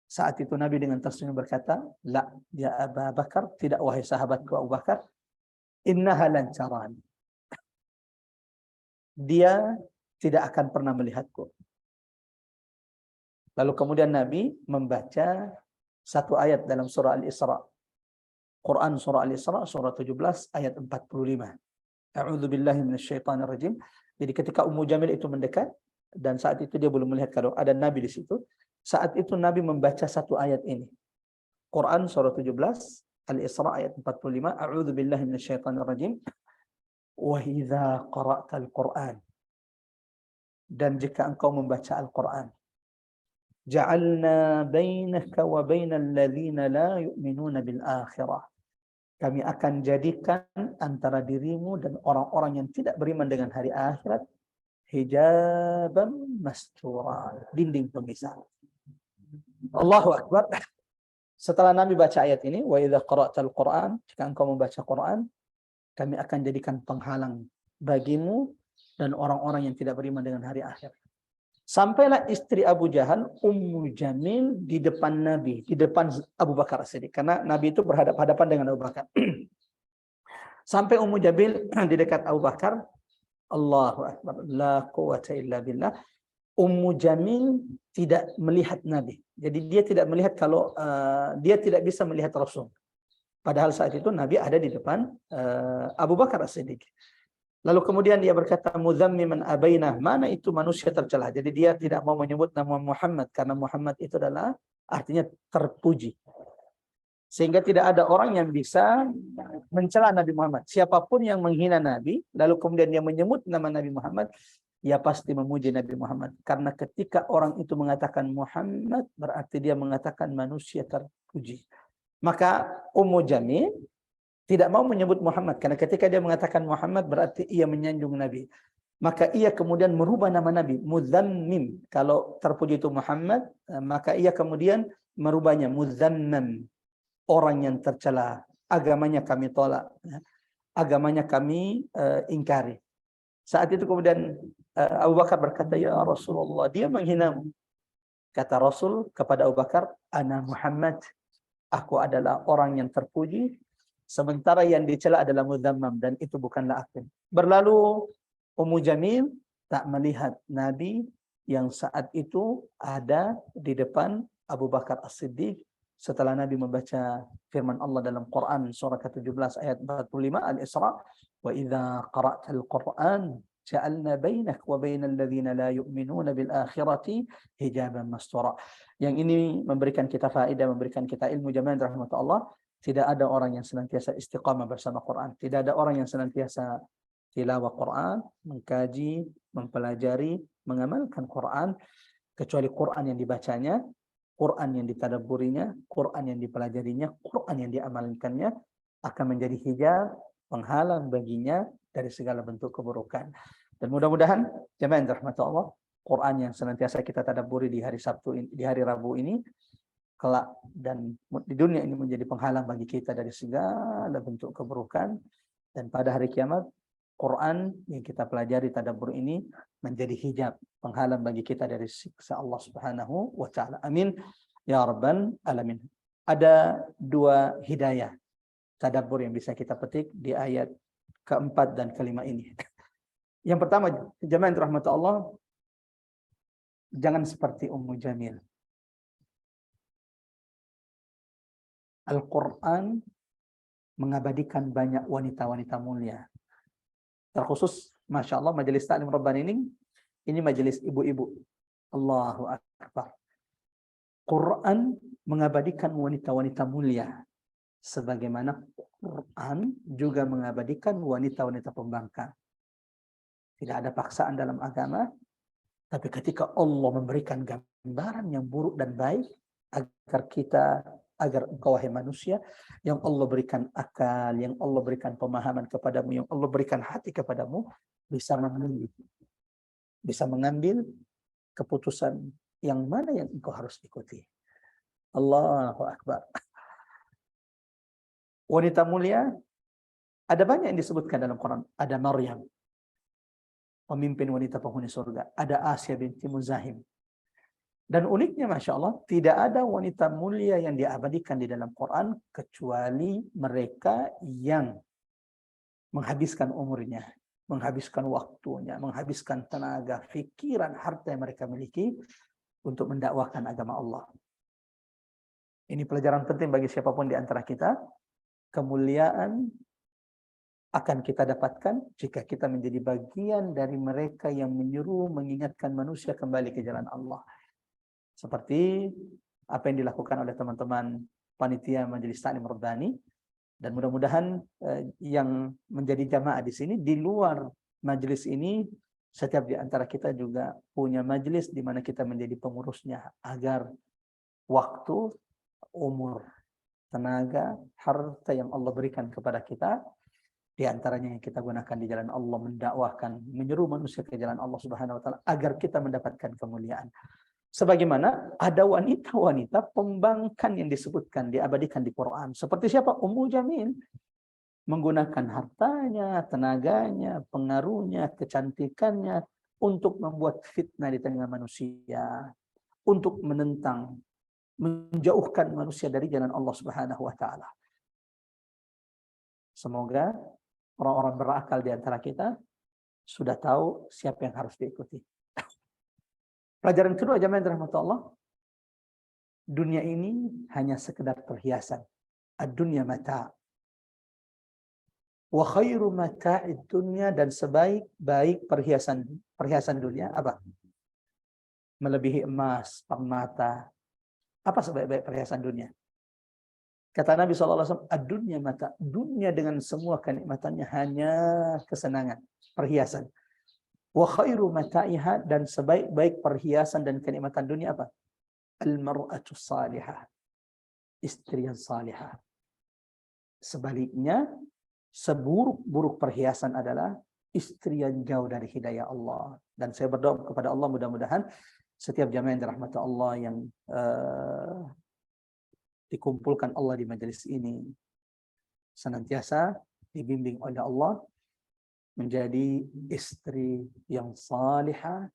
Saat itu Nabi dengan tersenyum berkata, "La, ya Abu Bakar, tidak wahai sahabatku Abu Bakar, innaha lan tarani." Dia tidak akan pernah melihatku. Lalu kemudian Nabi membaca satu ayat dalam surah Al-Isra. Quran surah Al-Isra, surah 17 ayat 45. A'udzu billahi minasyaitonir rajim. Jadi ketika Ummu Jamil itu mendekat, dan saat itu dia belum melihat kalau ada Nabi di situ, saat itu Nabi membaca satu ayat ini. Quran surah 17, Al-Isra ayat 45. A'udzu billahi minasyaitonir rajim. Wa idza qara'tal Qur'an. Dan jika engkau membaca Al-Qur'an, ja'alna bainaka wa bainal ladzina la yu'minuna bil akhirah. Kami akan jadikan antara dirimu dan orang-orang yang tidak beriman dengan hari akhirat hijaban mastura, dinding pemisah. Allahu Akbar. Setelah Nabi baca ayat ini, wa idza qara'tal Qur'an, jika engkau membaca Quran, kami akan jadikan penghalang bagimu dan orang-orang yang tidak beriman dengan hari akhir. Sampailah istri Abu Jahal, Ummu Jamil, di depan Nabi, di depan Abu Bakar As-Siddiq. Karena Nabi itu berhadapan-hadapan dengan Abu Bakar. Sampai Ummu Jamil di dekat Abu Bakar. Allahu Akbar. La quwwata illa billah. Ummu Jamil tidak melihat Nabi. Jadi dia tidak melihat kalau dia tidak bisa melihat Rasul. Padahal saat itu Nabi ada di depan Abu Bakar As-Siddiq. Lalu kemudian dia berkata, "Muzammiman abainah." Mana itu manusia tercela. Jadi dia tidak mau menyebut nama Muhammad karena Muhammad itu adalah artinya terpuji. Sehingga tidak ada orang yang bisa mencela Nabi Muhammad. Siapapun yang menghina Nabi, lalu kemudian dia menyebut nama Nabi Muhammad, ia pasti memuji Nabi Muhammad. Karena ketika orang itu mengatakan Muhammad, berarti dia mengatakan manusia terpuji. Maka Ummu Jamil tidak mau menyebut Muhammad, karena ketika dia mengatakan Muhammad, berarti ia menyanjung Nabi. Maka ia kemudian merubah nama Nabi, Muzammim. Kalau terpuji itu Muhammad, maka ia kemudian merubahnya Muzammam. Orang yang tercela, agamanya kami tolak, agamanya kami ingkari. Saat itu kemudian Abu Bakar berkata, ya Rasulullah, dia menghinamu. Kata Rasul kepada Abu Bakar, ana Muhammad, aku adalah orang yang terpuji, sementara yang dicela adalah muzammam, dan itu bukanlah aku. Berlalu Ummu Jamil tak melihat Nabi yang saat itu ada di depan Abu Bakar As-Siddiq. Setelah Nabi membaca firman Allah dalam Quran surah ke-17 ayat 45 Al-Isra, wa idza qara'tal Qur'an ja'alna bainak wa bainal ladzina la yu'minuna bil akhirati hijaban mastura. Yang ini memberikan kita faedah, memberikan kita ilmu. Jamaah rahmatullah, tidak ada orang yang senantiasa istiqamah bersama Quran. Tidak ada orang yang senantiasa tilawah Quran, mengkaji, mempelajari, mengamalkan Quran, kecuali Quran yang dibacanya, Quran yang ditadabburinya, Quran yang dipelajarinya, Quran yang diamalkannya akan menjadi hijab, penghalang baginya dari segala bentuk keburukan. Dan mudah-mudahan jemaah yang dirahmati Allah, Quran yang senantiasa kita tadabburi di hari Sabtu ini, di hari Rabu ini, kelak dan di dunia ini menjadi penghalang bagi kita dari segala bentuk keburukan, dan pada hari kiamat Quran yang kita pelajari tadabbur ini menjadi hijab, penghalang bagi kita dari siksa Allah Subhanahu wa taala. Amin ya rabbal alamin. Ada dua hidayah tadabbur yang bisa kita petik di ayat keempat dan kelima ini. Yang pertama, jemaah yang dirahmati Allah, jangan seperti Ummu Jamil. Al-Quran mengabadikan banyak wanita-wanita mulia. Terkhusus, Masya Allah, Majelis Ta'lim Rabbani ini majelis ibu-ibu. Allahu Akbar. Quran mengabadikan wanita-wanita mulia. Sebagaimana Quran juga mengabadikan wanita-wanita pembangkang. Tidak ada paksaan dalam agama. Tapi ketika Allah memberikan gambaran yang buruk dan baik, agar engkau wahai manusia, yang Allah berikan akal, yang Allah berikan pemahaman kepadamu, yang Allah berikan hati kepadamu, bisa mengambil keputusan yang mana yang engkau harus ikuti. Allahu Akbar. Wanita mulia, ada banyak yang disebutkan dalam Quran. Ada Maryam, pemimpin wanita penghuni surga. Ada Asya binti Muzahim. Dan uniknya Masya Allah, tidak ada wanita mulia yang diabadikan di dalam Quran kecuali mereka yang menghabiskan umurnya, menghabiskan waktunya, menghabiskan tenaga, pikiran, harta yang mereka miliki untuk mendakwahkan agama Allah. Ini pelajaran penting bagi siapapun di antara kita. Kemuliaan akan kita dapatkan jika kita menjadi bagian dari mereka yang menyuruh, mengingatkan manusia kembali ke jalan Allah. Seperti apa yang dilakukan oleh teman-teman panitia Majelis Ta'lim Rabbani, dan mudah-mudahan yang menjadi jamaah di sini, di luar majelis ini, setiap di antara kita juga punya majelis di mana kita menjadi pengurusnya, agar waktu, umur, tenaga, harta yang Allah berikan kepada kita, di antaranya yang kita gunakan di jalan Allah, mendakwahkan, menyeru manusia ke jalan Allah Subhanahu wa taala agar kita mendapatkan kemuliaan. Sebagaimana ada wanita-wanita pembangkang yang disebutkan, diabadikan di Quran. Seperti siapa? Ummu Jamil. Menggunakan hartanya, tenaganya, pengaruhnya, kecantikannya untuk membuat fitnah di tengah manusia. Untuk menentang, menjauhkan manusia dari jalan Allah Subhanahu wa taala. Semoga orang-orang berakal di antara kita sudah tahu siapa yang harus diikuti. Pelajaran kedua, jemaah yang dirahmati Allah, dunia ini hanya sekedar perhiasan. Ad-dunya mata'. Wa khairu mata'id dunya, dan sebaik-baik perhiasan dunia apa? Melebihi emas, permata. Apa sebaik-baik perhiasan dunia? Kata Nabi SAW, ad-dunya mata, dunia dengan semua kenikmatannya hanya kesenangan, perhiasan. Wa khairu mata'iha, dan sebaik-baik perhiasan dan kenikmatan dunia apa? Al-mar'atu salihah, istri yang salihah. Sebaliknya, seburuk-buruk perhiasan adalah istri yang jauh dari hidayah Allah. Dan saya berdoa kepada Allah mudah-mudahan setiap jamaah yang dirahmati Allah yang dikumpulkan Allah di majelis ini senantiasa dibimbing oleh Allah menjadi istri yang salihah,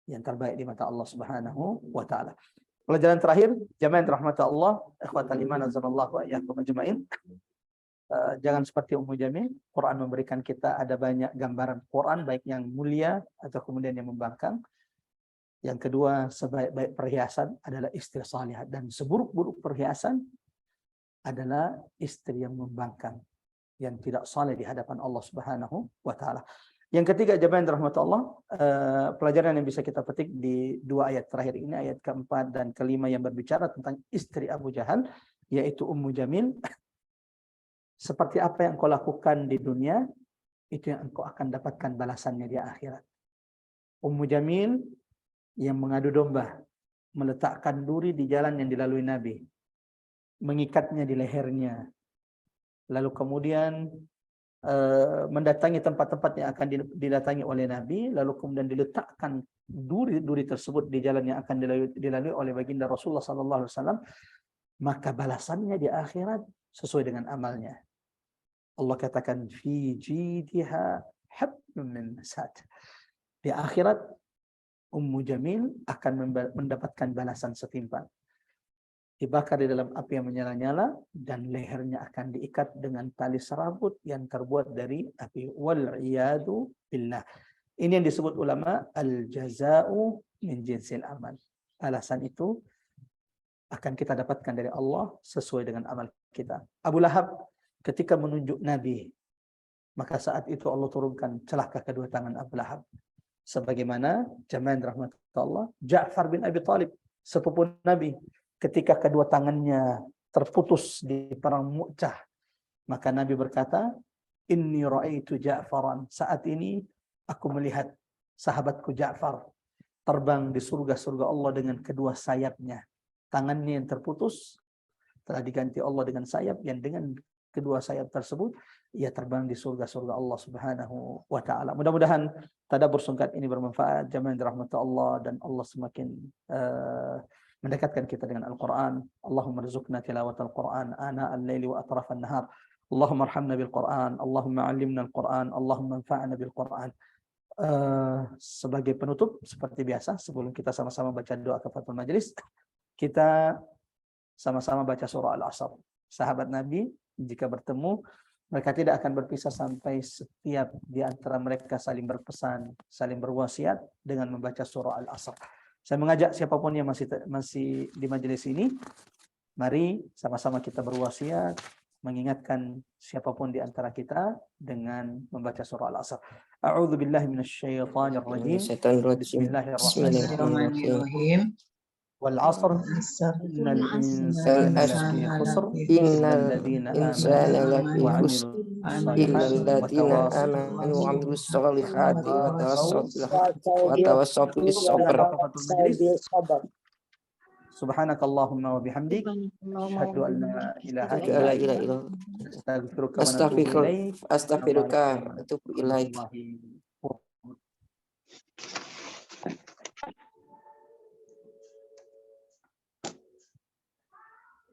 yang terbaik di mata Allah Subhanahu wa taala. Pelajaran terakhir, jamaah yang dirahmati Allah, ikhwatal iman azanallahu wa iyyakum ajmain. Jangan seperti Ummu Jamil, Quran memberikan kita ada banyak gambaran Quran baik yang mulia atau kemudian yang membangkang. Yang kedua, sebaik-baik perhiasan adalah istri salihah, dan seburuk-buruk perhiasan adalah istri yang membangkang, yang tidak saleh di hadapan Allah Subhanahu wa taala. Yang ketiga, jamaah yang dirahmati Allah, pelajaran yang bisa kita petik di dua ayat terakhir ini, ayat keempat dan kelima yang berbicara tentang istri Abu Jahal, yaitu Ummu Jamil. Seperti apa yang kau lakukan di dunia, itu yang engkau akan dapatkan balasannya di akhirat. Ummu Jamil yang mengadu domba, meletakkan duri di jalan yang dilalui Nabi, mengikatnya di lehernya, lalu kemudian mendatangi tempat-tempat yang akan didatangi oleh Nabi, lalu kemudian diletakkan duri-duri tersebut di jalan yang akan dilalui oleh baginda Rasulullah SAW, maka balasannya di akhirat sesuai dengan amalnya. Allah katakan fi jidiha hablum min masad. Di akhirat Ummu Jamil akan mendapatkan balasan setimpal. Dibakar di dalam api yang menyala-nyala dan lehernya akan diikat dengan tali serabut yang terbuat dari api. Wal iyadu billah. Ini yang disebut ulama al-jaza'u min jinsil amal. Balasan itu akan kita dapatkan dari Allah sesuai dengan amal kita. Abu Lahab ketika menunjuk Nabi, maka saat itu Allah turunkan celaka kedua tangan Abu Lahab. Sebagaimana jamaah rahmat Allah, Ja'far bin Abi Thalib, sepupu Nabi, ketika kedua tangannya terputus di perang Mu'tah, maka Nabi berkata, inni ra'aitu Ja'faran, saat ini aku melihat sahabatku Ja'far terbang di surga-surga Allah dengan kedua sayapnya. Tangannya yang terputus telah diganti Allah dengan sayap, yang dengan kedua sayap tersebut ia terbang di surga-surga Allah Subhanahu wa taala. Mudah-mudahan tadabbur singkat ini bermanfaat, jamaah dirahmati Allah, dan Allah semakin mendekatkan kita dengan Al-Qur'an. Allahumma rzuqna tilawatal Qur'an ana al-laili wa atrafan nahar. Allahumma arhamna bil Qur'an, Allahumma 'allimna al-Qur'an, Allahumma anfa'na bil Qur'an. Sebagai penutup seperti biasa, sebelum kita sama-sama baca doa kafaratul majelis, kita sama-sama baca surah Al-Asr. Sahabat Nabi jika bertemu, mereka tidak akan berpisah sampai setiap di antara mereka saling berpesan, saling berwasiat dengan membaca surah Al-Asr. Saya mengajak siapapun yang masih di majelis ini, mari sama-sama kita berwasiat, mengingatkan siapapun di antara kita dengan membaca surah Al-Asr. A'udzu billahi minasyaitonir rajim. Bismillahirrahmanirrahim. والعصر إن الإنسان لفي خسر إلا الذين آمنوا وعملوا الصالحات وتواصوا بالصبر. سبحانك اللهم وبحمدك أشهد أن لا إله إلا أنت أستغفرك وأتوب إليك.